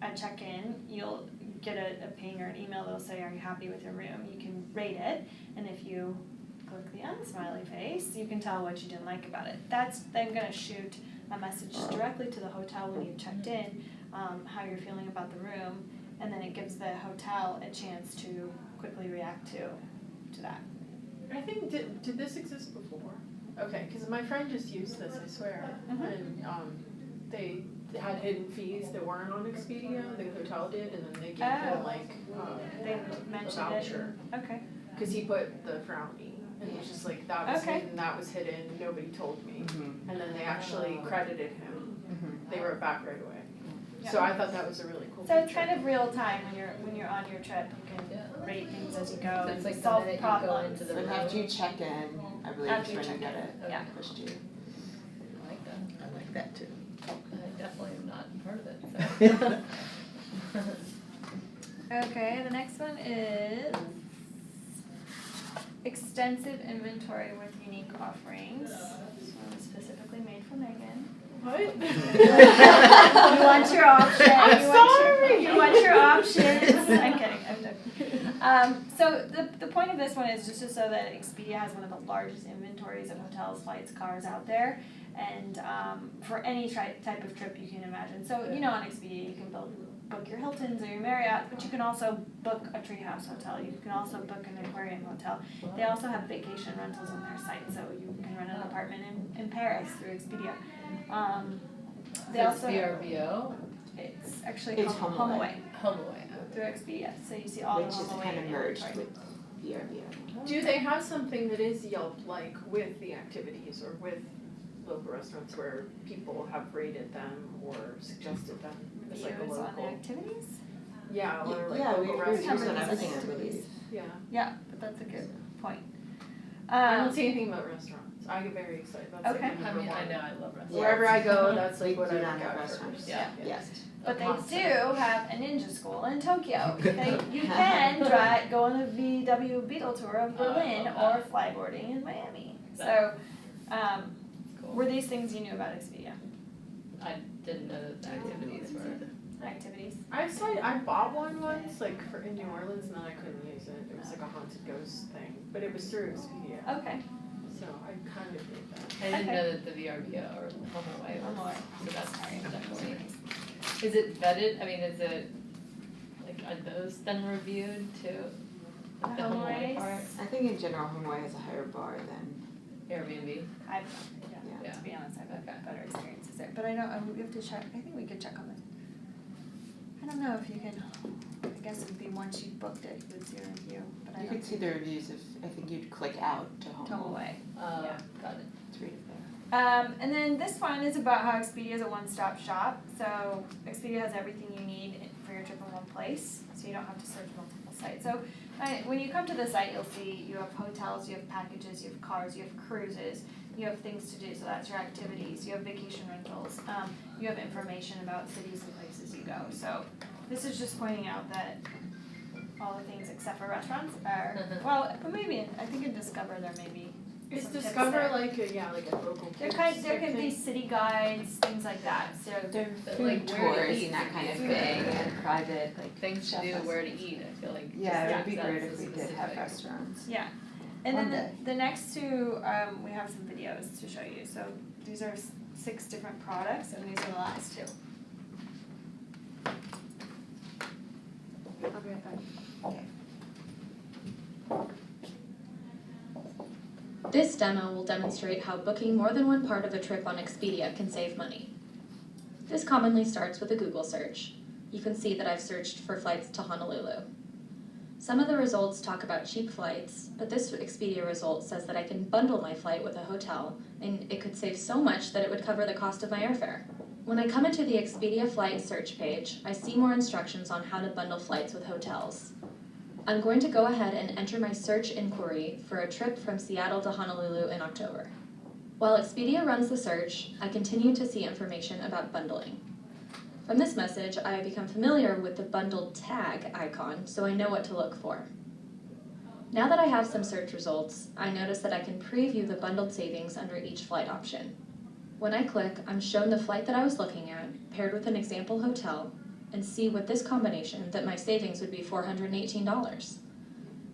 at check-in, you'll get a ping or an email that'll say, are you happy with your room? You can rate it, and if you click the unsmiley face, you can tell what you didn't like about it. That's then gonna shoot a message directly to the hotel when you've checked in, how you're feeling about the room, and then it gives the hotel a chance to quickly react to that. I think, did this exist before? Okay, cause my friend just used this, I swear, and, they had hidden fees that weren't on Expedia, the hotel did, and then they gave him Oh. like, They a mentioned voucher. it. Okay. Cause he put the frowny, and it was just like, that was Okay. hidden, that was hidden, nobody told me, Mhm. and then they actually credited him, Mhm. they wrote back right away. Yeah. So I thought that was a really cool So it's feature. kind of real time when you're on your trip. You can Yeah. rate things as you go So and it's like the solve minute you go problems. into the But after you check in, I believe After is you when you check get in, it yeah. pushed to you. I like that. I like that too. I definitely am not part of Okay, the next one is extensive inventory with unique offerings. This one is specifically made for Megan. What? You want your option. I'm You want your options. I'm kidding. I'm joking. So the point of this one is just so that Expedia has one of the largest inventories of hotels, flights, cars out there, and for any type of trip you can imagine. So on Expedia you can book your Hiltons or your Marriott, but you can also book a treehouse hotel. You can also book an aquarium hotel. They also have vacation rentals on their site, so you can rent an apartment in Paris through Expedia. They So also it's VRBO, it's actually It's HomeAway HomeAway. through Expedia. So you see all Which the is HomeAway kind of merged inventory. with VRBO. Do they have something that is Yelp-like with the activities or with local restaurants where people have rated them or suggested them as like a Views on the local? activities? Yeah, or like Yeah, we local reviews restaurants. on Restaurants. everything, I believe. Yeah. Yeah, but that's a good point. I don't see anything about restaurants. I get very excited. That's Okay. like the I mean, number I one. know, I love restaurants. Wherever I go, that's We like what do I not look have at restaurants. first. Yeah. Yes. But they Pasta. do have a ninja school in Tokyo. You can go on the VW Beetle tour of Oh, I Berlin love or flyboarding in Miami. So, That's cool. were these things you knew about Expedia? I didn't know that the activities were. Activities? I bought one once, like in New Orleans, and then I couldn't use it. It was like a haunted ghost thing, but it was through Expedia, Okay. so I kind of did that. I didn't Okay. know that the VRBO or HomeAway was, HomeAway. so that's definitely. Is it vetted, I mean, is it, like, are those then reviewed too? Like the HomeAway HomeAways? part, I think in general, HomeAway has a higher bar than, Airbnb? yeah. To be honest, I've Okay. had better experiences there, but I know, we have to check, I think we could check on this. I don't know if you can, I guess it'd be once you booked it, you would see a review, but I You don't could see the reviews if, I think you'd click out to HomeAway HomeAway. Yeah. Got it. to read it there. And then this one is about how Expedia is a one-stop shop. So Expedia has everything you need for your trip in one place, so you don't have to search multiple sites. So when you come to the site, you'll see you have hotels, you have packages, you have cars, you have cruises, you have things to do, so that's your activities, you have vacation rentals, you have information about cities and places you go. So this is just pointing out that all the things except for restaurants are, well, maybe, I think in Discover there may be Is some tips Discover there. like a local There tips there type could be thing? city guides, things like that, so They're But, food like, where to tours eat, and that kind of food. thing, and private, Like things to do, where to eat, I feel like. yeah, it would be that's great the if we did have specific- restaurants. yeah. And One then the next two, we have some videos to show you, so these are 6 different products and these are the last 2. I'll be right back. This demo will demonstrate how booking more than one part of a trip on Expedia can save money. This commonly starts with a Google search. You can see that I've searched for flights to Honolulu. Some of the results talk about cheap flights, but this Expedia result says that I can bundle my flight with a hotel, and it could save so much that it would cover the cost of my airfare. When I come into the Expedia flight search page, I see more instructions on how to bundle flights with hotels. I'm going to go ahead and enter my search inquiry for a trip from Seattle to Honolulu in October. While Expedia runs the search, I continue to see information about bundling. From this message, I have become familiar with the bundled tag icon, so I know what to look for. Now that I have some search results, I notice that I can preview the bundled savings under each flight option. When I click, I'm shown the flight that I was looking at, paired with an example hotel, and see with this combination that my savings would be $418.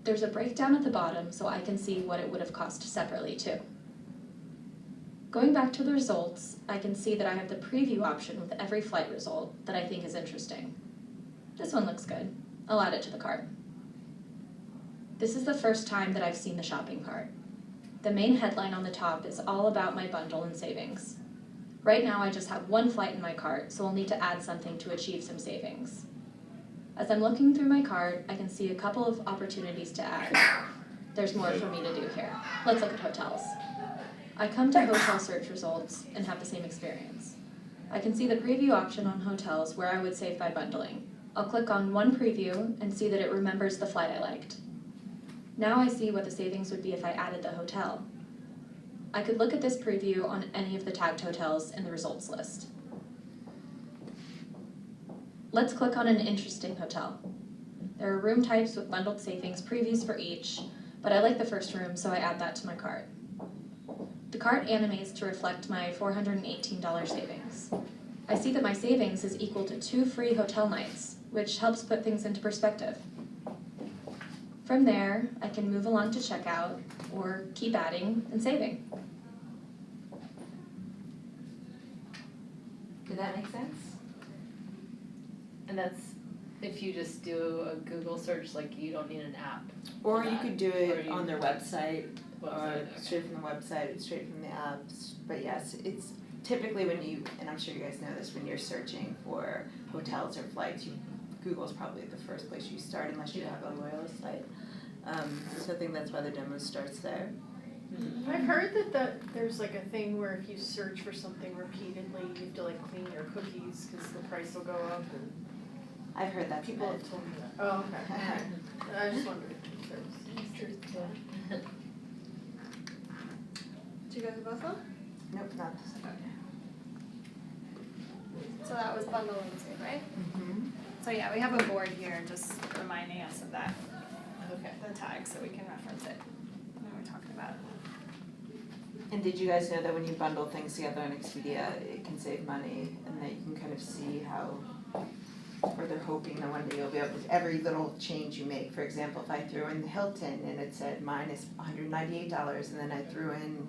There's a breakdown at the bottom so I can see what it would have cost separately too. Going back to the results, I can see that I have the preview option with every flight result that I think is interesting. This one looks good. I'll add it to the cart. This is the first time that I've seen the shopping cart. The main headline on the top is all about my bundle and savings. Right now I just have one flight in my cart, so I'll need to add something to achieve some savings. As I'm looking through my cart, I can see a couple of opportunities to add. There's more for me to do here. Let's look at hotels. I come to hotel search results and have the same experience. I can see the preview option on hotels where I would save by bundling. I'll click on one preview and see that it remembers the flight I liked. Now I see what the savings would be if I added the hotel. I could look at this preview on any of the tagged hotels in the results list. Let's click on an interesting hotel. There are room types with bundled savings previews for each, but I like the first room, so I add that to my cart. The cart animates to reflect my $418 savings. I see that my savings is equal to 2 free hotel nights, which helps put things into perspective. From there, I can move along to checkout or keep adding and saving. Did that make sense? And that's if you just do a Google search, like you don't need an app. Or for you that. could do Or it you- on their website, or Website, okay. straight from the website, straight from the apps. But yes, it's typically when you, and I'm sure you guys know this, when you're searching for hotels or flights, Google's probably the first place you start unless you have a loyalist site. So I think that's why the demo starts there. I've heard that there's like a thing where if you search for something repeatedly, you have to like clean your cookies because the price will go up and I've heard that's people meant. have told me that. Oh, okay, alright. I just wondered if there's. Did you go through both of them? Nope, not this. So that was bundle and save, right? Mm-hmm. So yeah, we have a board here just reminding us of that, Okay. the tag, so we can reference it when we're talking about it. And did you guys know that when you bundle things together on Expedia, it can save money and that you can kind of see how, or they're hoping that one day you'll be able to, every little change you make, for example, if I threw in the Hilton and it said minus $198 and then I threw in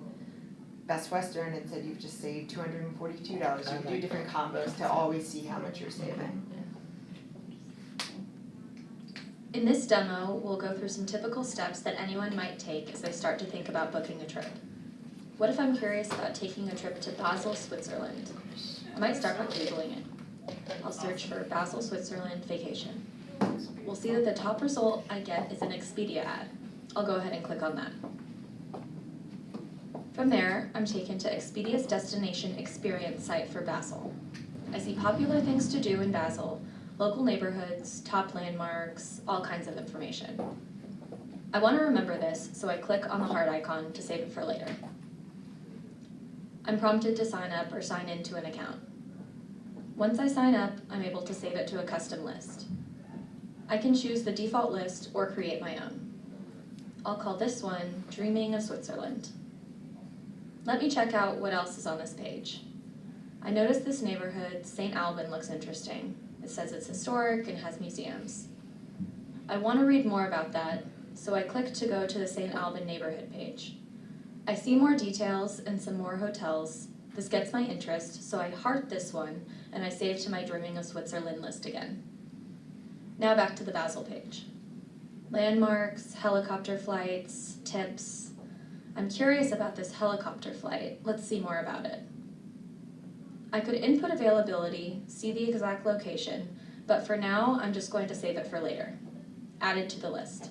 Best Western and said you've just saved $242, you can do different combos to always see how much you're saving. In this demo, we'll go through some typical steps that anyone might take as they start to think about booking a trip. What if I'm curious about taking a trip to Basel, Switzerland? I might start by Googling it. I'll search for Basel, Switzerland vacation. We'll see that the top result I get is an Expedia ad. I'll go ahead and click on that. From there, I'm taken to Expedia's destination experience site for Basel. I see popular things to do in Basel, local neighborhoods, top landmarks, all kinds of information. I want to remember this, so I click on the heart icon to save it for later. I'm prompted to sign up or sign into an account. Once I sign up, I'm able to save it to a custom list. I can choose the default list or create my own. I'll call this one Dreaming of Switzerland. Let me check out what else is on this page. I notice this neighborhood, St. Alban, looks interesting. It says it's historic and has museums. I want to read more about that, so I click to go to the St. Alban neighborhood page. I see more details and some more hotels. This gets my interest, so I heart this one and I save to my Dreaming of Switzerland list again. Now back to the Basel page. Landmarks, helicopter flights, tips. I'm curious about this helicopter flight. Let's see more about it. I could input availability, see the exact location, but for now, I'm just going to save it for later. Add it to the list.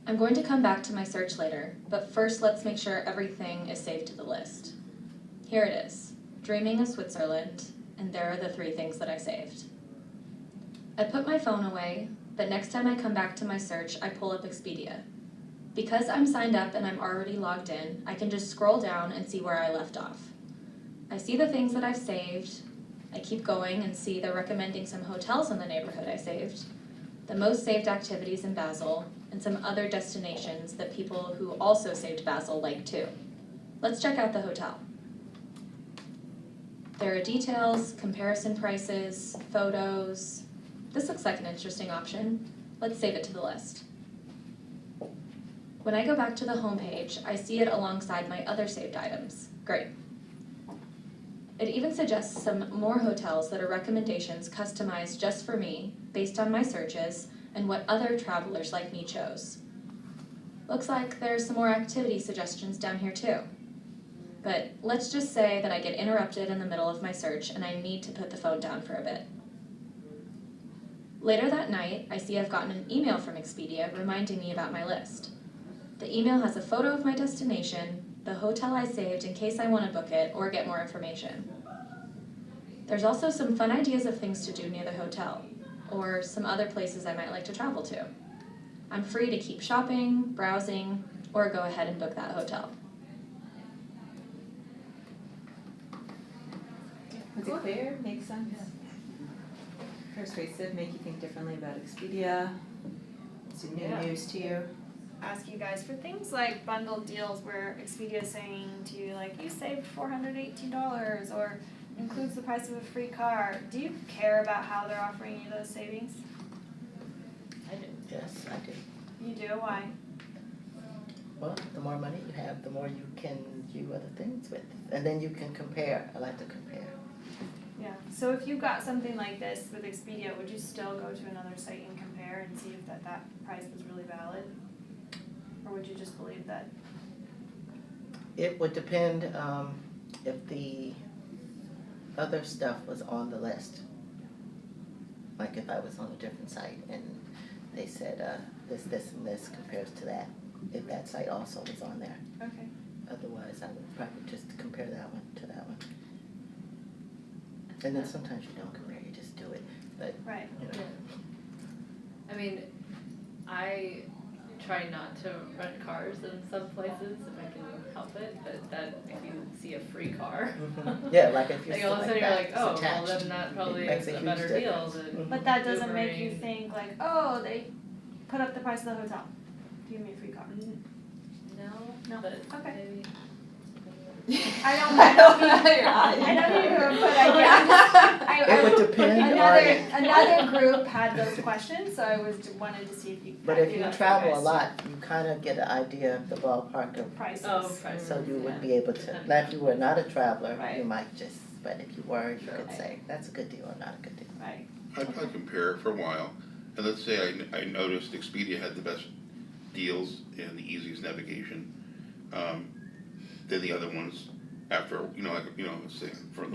I'm going to come back to my search later, but first let's make sure everything is saved to the list. Here it is, Dreaming of Switzerland, and there are the 3 things that I saved. I put my phone away, but next time I come back to my search, I pull up Expedia. Because I'm signed up and I'm already logged in, I can just scroll down and see where I left off. I see the things that I've saved, I keep going and see they're recommending some hotels in the neighborhood I saved, the most saved activities in Basel, and some other destinations that people who also saved Basel like too. Let's check out the hotel. There are details, comparison prices, photos. This looks like an interesting option. Let's save it to the list. When I go back to the home page, I see it alongside my other saved items. Great. It even suggests some more hotels that are recommendations customized just for me, based on my searches, and what other travelers like me chose. Looks like there's some more activity suggestions down here too. But let's just say that I get interrupted in the middle of my search and I need to put the phone down for a bit. Later that night, I see I've gotten an email from Expedia reminding me about my list. The email has a photo of my destination, the hotel I saved in case I want to book it or get more information. There's also some fun ideas of things to do near the hotel, or some other places I might like to travel to. I'm free to keep shopping, browsing, or go ahead and book that hotel. Was it clear? Makes sense? persuasive, make you think differently about Expedia? Is it new Yeah. news to you? Ask you guys for things like bundled deals where Expedia is saying to you like, you saved $418 or includes the price of a free car. Do you care about how they're offering you those savings? I do. Yes, I do. You do, why? Well, the more money you have, the more you can do other things with. And then you can compare. I like to compare. Yeah, so if you got something like this with Expedia, would you still go to another site and compare and see if that price was really valid? Or would you just believe that? It would depend if the other stuff was on the list. Like if I was on a different site and they said this, and this compares to that. If that site also was on there. Okay. Otherwise, I would probably just compare that one to that one. And then sometimes you don't compare, you just do it. But, Right. you know, I mean, I try not to rent cars in some places if I can help it, but then if you see a free car. yeah, like if you Like all of a sudden select you're that, like, it's oh, well attached. then that probably It makes is a a huge better deal difference. than. But that doesn't make you Ubering. think like, oh, they put up the price of the hotel. Give me a free car. No, No. but Okay. maybe. I don't mean Your eye. I don't mean to, but I It would depend another group had those questions, so I wanted to see if you. But could if do you that for travel a guys. lot, you kind of get an idea of the ballpark of, Prices. Oh, prices. so you Yeah. would be able to, now if you were not a traveler, Right. you might just, but if you were, you could Right. say, that's a good deal or not a good deal. Right. I compare for a while, and let's say I noticed Expedia had the best deals and the easiest navigation, than the other ones after, let's say for a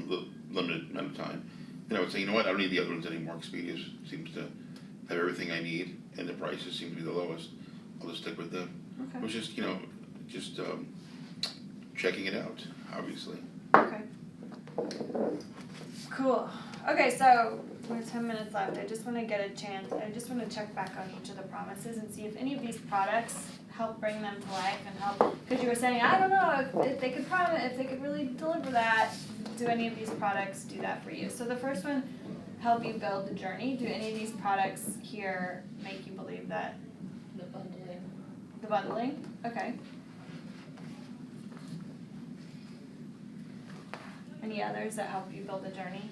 limited amount of time. Then I would say, you know what, I don't need the other ones anymore, Expedia seems to have everything I need, and the prices seem to be the lowest, I'll just stick with them. Okay. Which is, checking it out, obviously. Okay. Cool. Okay, so we have 10 minutes left. I just want to get a chance. I just want to check back on each of the promises and see if any of these products help bring them to life and help. Because you were saying, I don't know if they could if they could really deliver that. Do any of these products do that for you? So the first one, help you build the journey. Do any of these products here make you believe that? The bundling. The bundling? Okay. Any others that help you build the journey?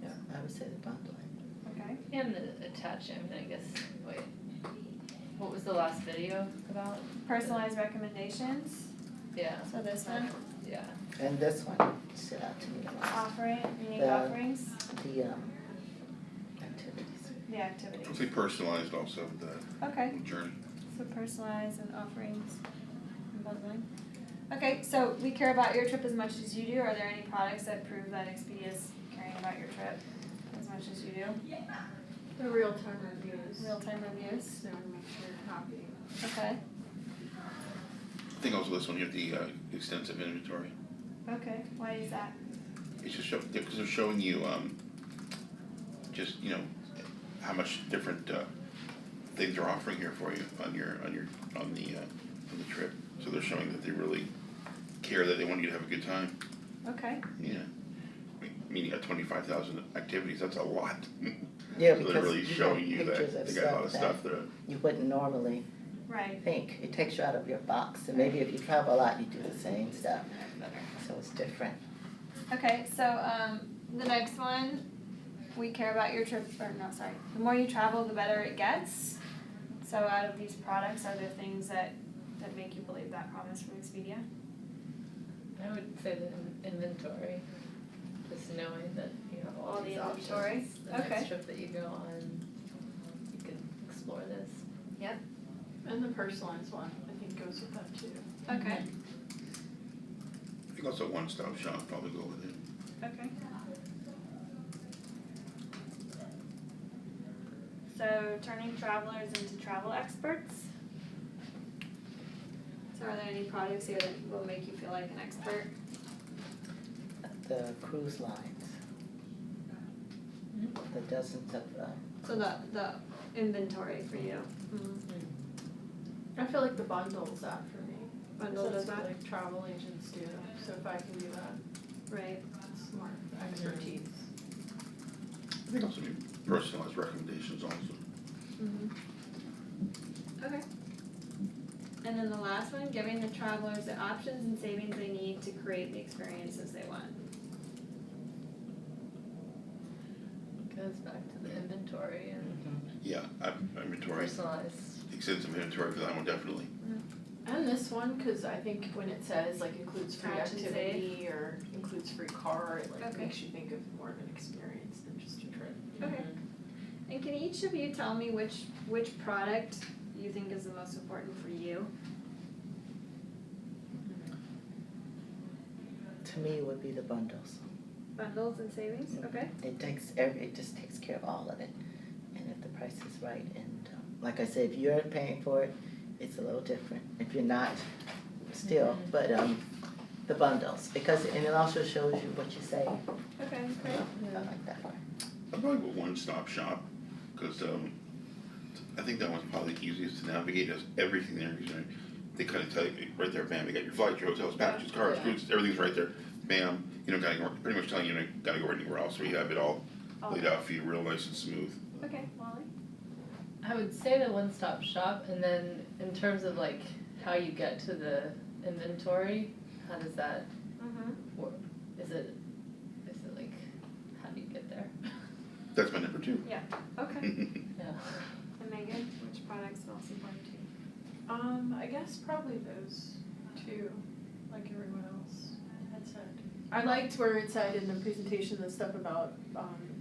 Yeah, I would say the bundling. Okay. And the attachment, I mean, I guess, wait. What was the last video about? Personalized recommendations. Yeah, So this one, yeah. And this one stood out to me a lot, offering, unique The- offerings, the activities. the activities. I'll say personalized also, the Okay, journey. so personalized and offerings and bundling. Okay, so we care about your trip as much as you do. Are there any products that prove that Expedia is caring about your trip as much as you do? The real-time reviews. Real-time reviews. So to make sure you're happy. Okay, I think also this one, you have the extensive inventory. okay, why is that? It's just because they're showing you, how much different, things they're offering here for you on the trip. So they're showing that they really care, that they want you to have a good time, Okay, yeah. Meaning at 25,000 activities, that's a lot. Yeah, So they're because really you showing have you pictures that of they got a lot of stuff stuff that are, you wouldn't normally right. think. It takes you out of your box, and maybe if you travel a lot, you do the same stuff, so it's different. Okay, so the next one, we care about your trip, or no, sorry, the more you travel, the better it gets. So out of these products, are there things that make you believe that promise from Expedia? I would say the inventory, just knowing that you have all All the these inventory. options. The Okay. next trip that you go on, you can explore this. And the personalized one, I think goes with that too. Okay, I think also one-stop shop probably go with it. okay. So turning travelers into travel experts. So are there any products here that will make you feel like an expert? The cruise lines. The dozens of, So the inventory for you. I feel like the bundle's that for me. Bundle So does that's that? what like travel agents do, so if I can do that, Right. it's more expertise. I think also be personalized recommendations also. Okay. And then the last one, giving the travelers the options and savings they need to create the experiences they want. Goes back to the inventory and Yeah, inventory, personalized. extensive inventory for that one, definitely. And this one, cause I think when it says like includes free Catch and save. activity or includes free car, it like Okay. makes you think of more of an experience than just a trip. Okay. And can each of you tell me which product you think is the most important for you? To me, it would be the bundles. Bundles and savings, okay? It just takes care of all of it, and if the price is right, and, like I said, if you're paying for it, it's a little different, if you're not, still, but, the bundles, because, and it also shows you what you save, Okay, you great. know, I like that part. I'd probably go one-stop shop, cause, I think that one's probably the easiest to navigate, has everything there, you know, they kinda tell you, right there, bam, you got your flights, your hotels, packages, cars, Yeah. foods, everything's right there, bam, you don't gotta go, pretty much telling you, you don't gotta go anywhere else, we have it all laid out for you, real nice and smooth. Okay, Molly? I would say the one-stop shop, and then in terms of like how you get to the inventory, how does that work? Is it like, how do you get there? That's my number 2. Okay. Yeah. And Megan, which product's most important to you? I guess probably those two, like everyone else had said. I liked where it said in the presentation the stuff about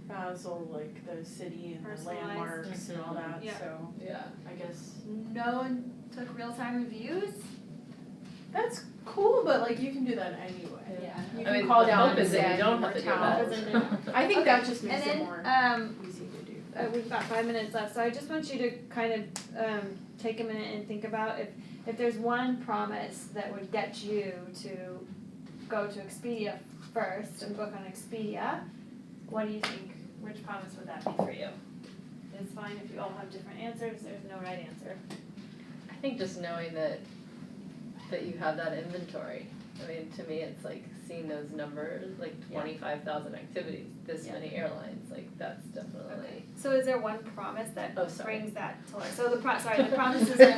Basel, like the city and the Personalized. landmarks and all that, Yeah. so Yeah. I guess No one took real-time reviews? that's cool, but like you can do that anyway. Yeah. You I can mean, call the down hope and is that you say don't more have to do towns. that. I think that just makes And it then, more easy to do. We've got 5 minutes left, so I just want you to kind of take a minute and think about if there's one promise that would get you to go to Expedia first and book on Expedia, what do you think, which promise would that be for you? It's fine if you all have different answers, there's no right answer. I think just knowing that you have that inventory. I mean, to me, it's like seeing those numbers, like Yeah. 25,000 activities, this Yeah. many airlines, like that's definitely. So is there one promise that Oh, sorry. brings that to life? So the the promises are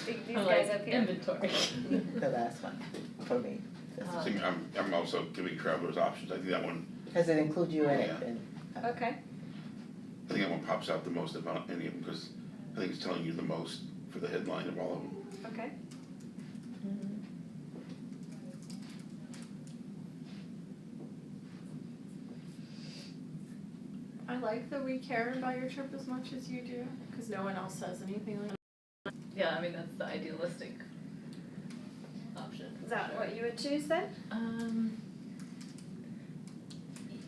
these I'm guys like, up here. inventory. The last one, for me, See, I'm also giving travelers options, I think that one, because it includes you in it, Yeah. and, Okay, I think that one pops out the most about any of them, because I think it's telling you the most for the headline of all of them. okay. I like that we care about your trip as much as you do, cause no one else says anything like that. Yeah, I mean, that's the idealistic option. Is that what you would choose then?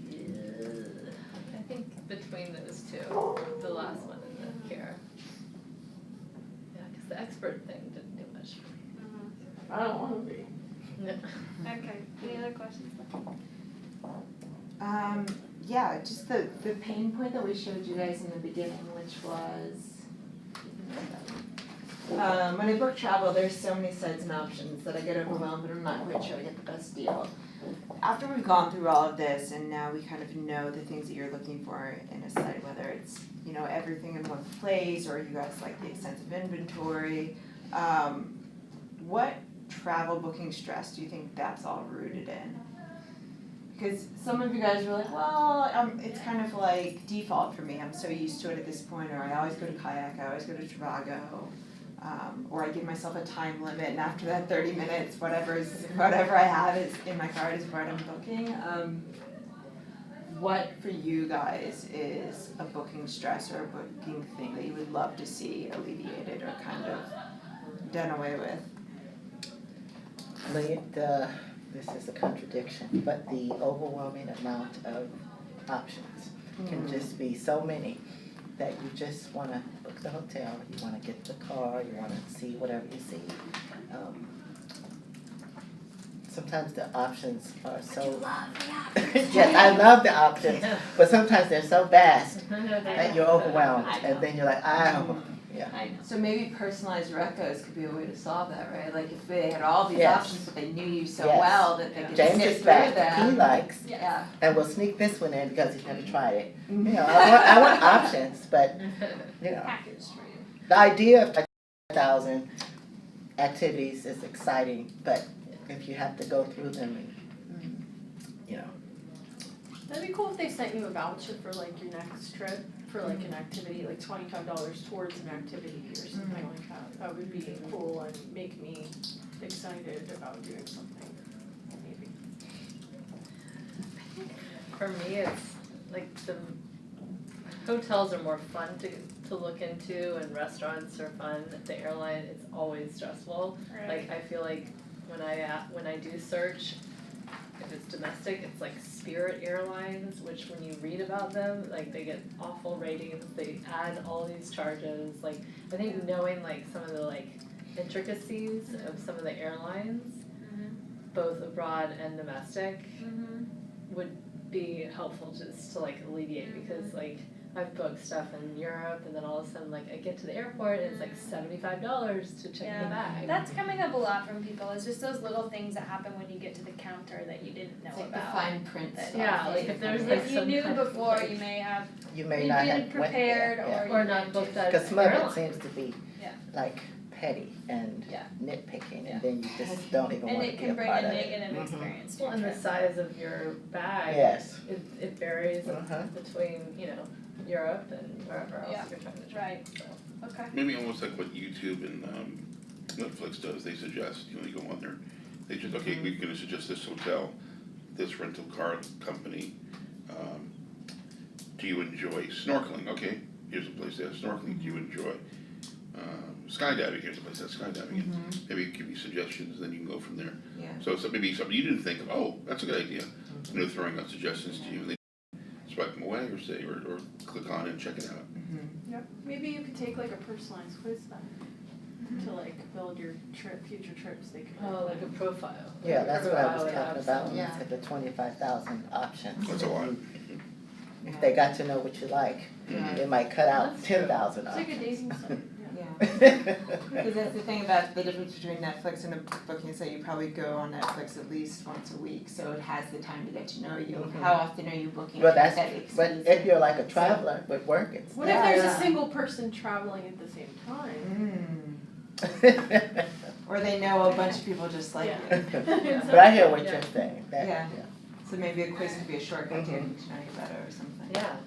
Yeah, I think between those two, the last one and the care. Yeah, because the expert thing didn't do much for me. I don't wanna be. No. Okay, any other questions? Yeah, just the pain point that we showed you guys in the beginning, which was, when I book travel, there's so many sites and options that I get overwhelmed and I'm not quite sure I get the best deal. After we've gone through all of this and now we kind of know the things that you're looking for in a site, whether it's, you know, everything in one place or you guys like the extensive inventory, what travel booking stress do you think that's all rooted in? Because some of you guys were like, well, it's kind of like default for me, I'm so used to it at this point, or I always go to kayak, I always go to Trivago, or I give myself a time limit, and after that 30 minutes, whatever I have is in my card is what I'm booking. What for you guys is a booking stress or a booking thing that you would love to see alleviated or kind of done away with? this is a contradiction, but the overwhelming amount of options can just be so many that you just wanna book the hotel, you wanna get the car, you wanna see whatever you see. Sometimes the options are so. Yes, I love the options, but sometimes they're so vast that you're overwhelmed, and then you're like, Yeah. I know. So maybe personalized recos could be a way to solve that, right? Like if they had all these Yes. options, but they knew you so Yes. well that they could James snip is through back, them. he likes, Yeah. and we'll sneak this one in because he's never tried it. You know, I want options, but, you know, Packaged for you. the idea of 1,000 activities is exciting, but if you have to go through them and, you know, That'd be cool if they sent you a voucher for like your next trip, for like an activity, like $25 towards an activity or something like that. That would be cool and make me excited about doing something, maybe. For me, it's like the hotels are more fun to look into and restaurants are fun. The airline, it's always stressful. Like I feel like when I do search, if it's domestic, it's like Spirit Airlines, which when you read about them, like they get awful ratings, they add all these charges. Like I think knowing like some of the like intricacies of some of the airlines, both abroad and domestic, would be helpful just to like alleviate because like I've booked stuff in Europe and then all of a sudden like I get to the airport and it's like $75 to check the bag. That's coming up a lot from people, it's just those little things that happen when you get to the counter that you didn't know It's like the about. fine print That- stuff. Yeah, like if there's like If you some knew kind of, before, like- you may have, you you may not have didn't went prepared there. Yeah. or or you not didn't booked do- at Because some of it airline. seems to be Yeah. like petty and Yeah. nitpicking, Yeah. and then you just don't even And want it to be can a bring part a of it. negative Mhm. experience to Well, your and the trip. size of your bag, Yes. it varies Uh-huh. between, you know, Europe and wherever else Yeah. you're trying to travel, Right. so. Okay. Maybe almost like what YouTube and Netflix does, they suggest, you know, you go on there, they just, okay, we're gonna suggest this hotel, this rental car company. Do you enjoy snorkeling? Okay, here's a place that has snorkeling, do you enjoy skydiving? Here's a place that has skydiving. And maybe give you suggestions, then you can go from there. Yeah. So maybe something you didn't think of, oh, that's a good idea, you know, throwing out suggestions to you, and they swipe them away or say, or click on it and check it out. Yep, maybe you could take like a personalized quiz then, to like build your future trips, they could. Oh, like a profile. Yeah, Like a that's what I was profile talking of about, some- when you said the 25,000 options. That's a lot. If they got to know what you like, Yeah. they might cut out That's true. 10,000 It's like a options. dating site, yeah. Yeah. Because that's the thing about the difference between Netflix and a booking site, you probably go on Netflix at least once a week, so it has the time to get to know you. Mhm. How often are you booking? But that that's, but exceeds if you're like a traveler with work, it's. What if Yeah. there's Yeah. a single person traveling at the same time? Or they know a bunch of people just like Yeah. you. But I hear what Yeah. you're saying, that, Yeah. So maybe a quiz could be a shortcut to getting to know you better or something. Yeah,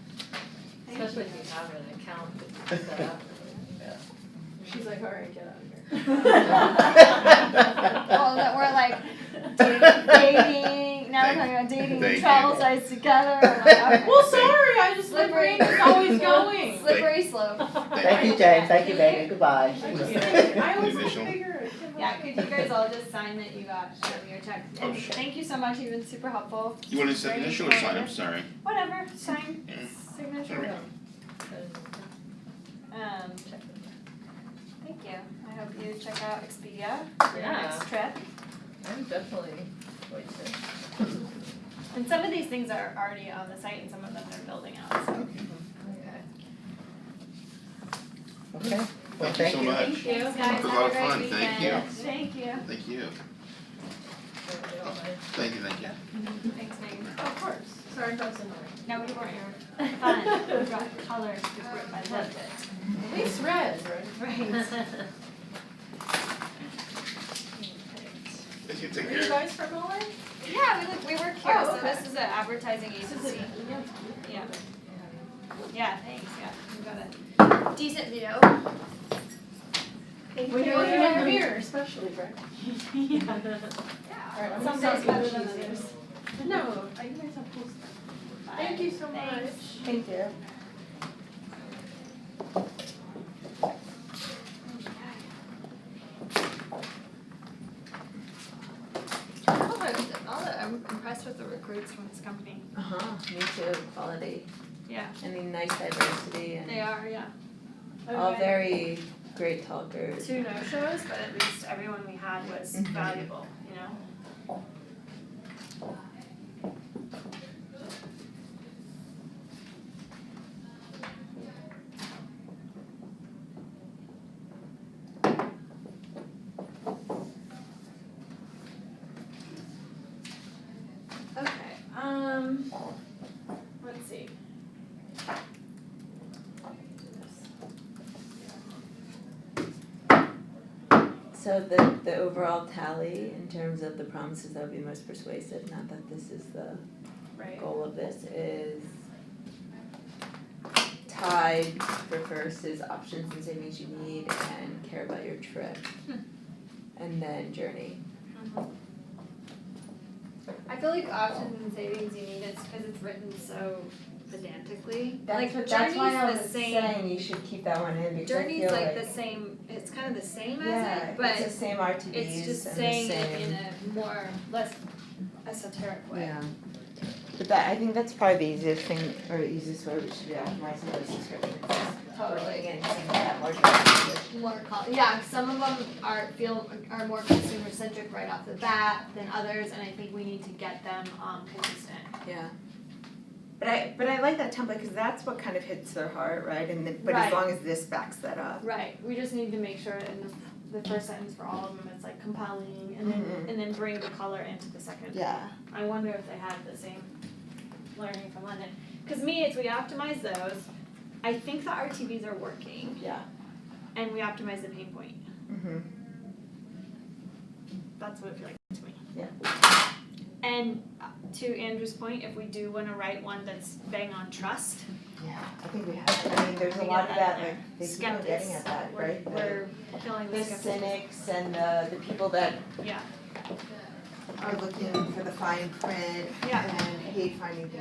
especially if you have an account that you set up. She's like, alright, get out of here. Well, that we're like dating, now we're talking about dating Thank and you. travel sites together, I'm like, okay. Well, sorry, I just, my Slippery. brain is always going. Slippery slope. Thank you, James, thank you, baby, goodbye. I just think, I always like Initial. figure it. Yeah, could you guys all just sign that you got your check? Oh, sure. Thank you so much, you've been super helpful. You want to say Very initial or sign, I'm informative. sorry. Whatever, sign, Yeah. There we signature. go. Check it. Thank you. I hope you check out Expedia for your Yeah. next trip. I'm definitely going to. And some of these things are already on the site and some of them they're building out, so. Okay. Okay, well, Thank you so much. Thanks guys, It was a have lot a of great fun. weekend. Thank you. Thank you. Thank you. Everybody all right? Thank you. Thanks, Megan. Of course, sorry if I was annoying. No, we weren't. Fun. We brought colors to the group. I loved it. At least red, right? Right. Thank you, take Are you care. guys from LA? Yeah, we work here, Oh, so okay. this is an advertising This is agency. it, yeah. Yeah. Yeah, thanks, yeah, we got a decent view. Thank When you. you're looking in the mirror, especially, right? Yeah. Alright, I'm Some gonna days stop better being than cheesy. others. No, you guys have cool stuff. Thank you so much. Thanks. Thank you. I'm impressed with the recruits from this company. Uh-huh, me too, quality, Yeah, I mean, nice diversity and they are, yeah. all very great talkers. 2 no-shows, but at least everyone we had was Mhm. valuable, you know? Let's see. So the overall tally in terms of the promises that would be most persuasive, not that this is the Right. goal of this, is Tide for first is options and savings you need and care about your trip. And then Journey. I feel like options and savings you need, it's because it's written so pedantically. That's Like why I Journey's was the same, saying you should keep that one in because I Journey's feel like the same, it's kind of the same as it, but it's the same RTVs and the it's same. just saying it in a more, less esoteric way. Yeah. But that, I think that's probably the easiest thing, or easiest way we should be optimizing those descriptions. Totally. And seeing that more direct. More yeah, some of them are more consumer centric right off the bat than others, and I think we need to get them consistent. Yeah. But I like that template because that's what kind of hits their heart, right? And but Right. as long as this backs that up. Right, we just need to make sure in the first sentence for all of them, it's like compelling, and then Mhm. and then bring the color into the second. Yeah. I wonder if they had the same learning from London, cause me, it's we optimize those, I think the RTVs are working, Yeah. and we optimize the pain point, Mhm. that's what it feels like to me. Yeah. And to Andrew's point, if we do wanna write one that's bang on trust, Yeah. I think we have. I mean, there's a We lot get of that that. in there. Like they keep on Skeptics. getting at that, right? we're killing the The skepticism. cynics and the people that Yeah, are looking for the fine print Yeah. and hate finding things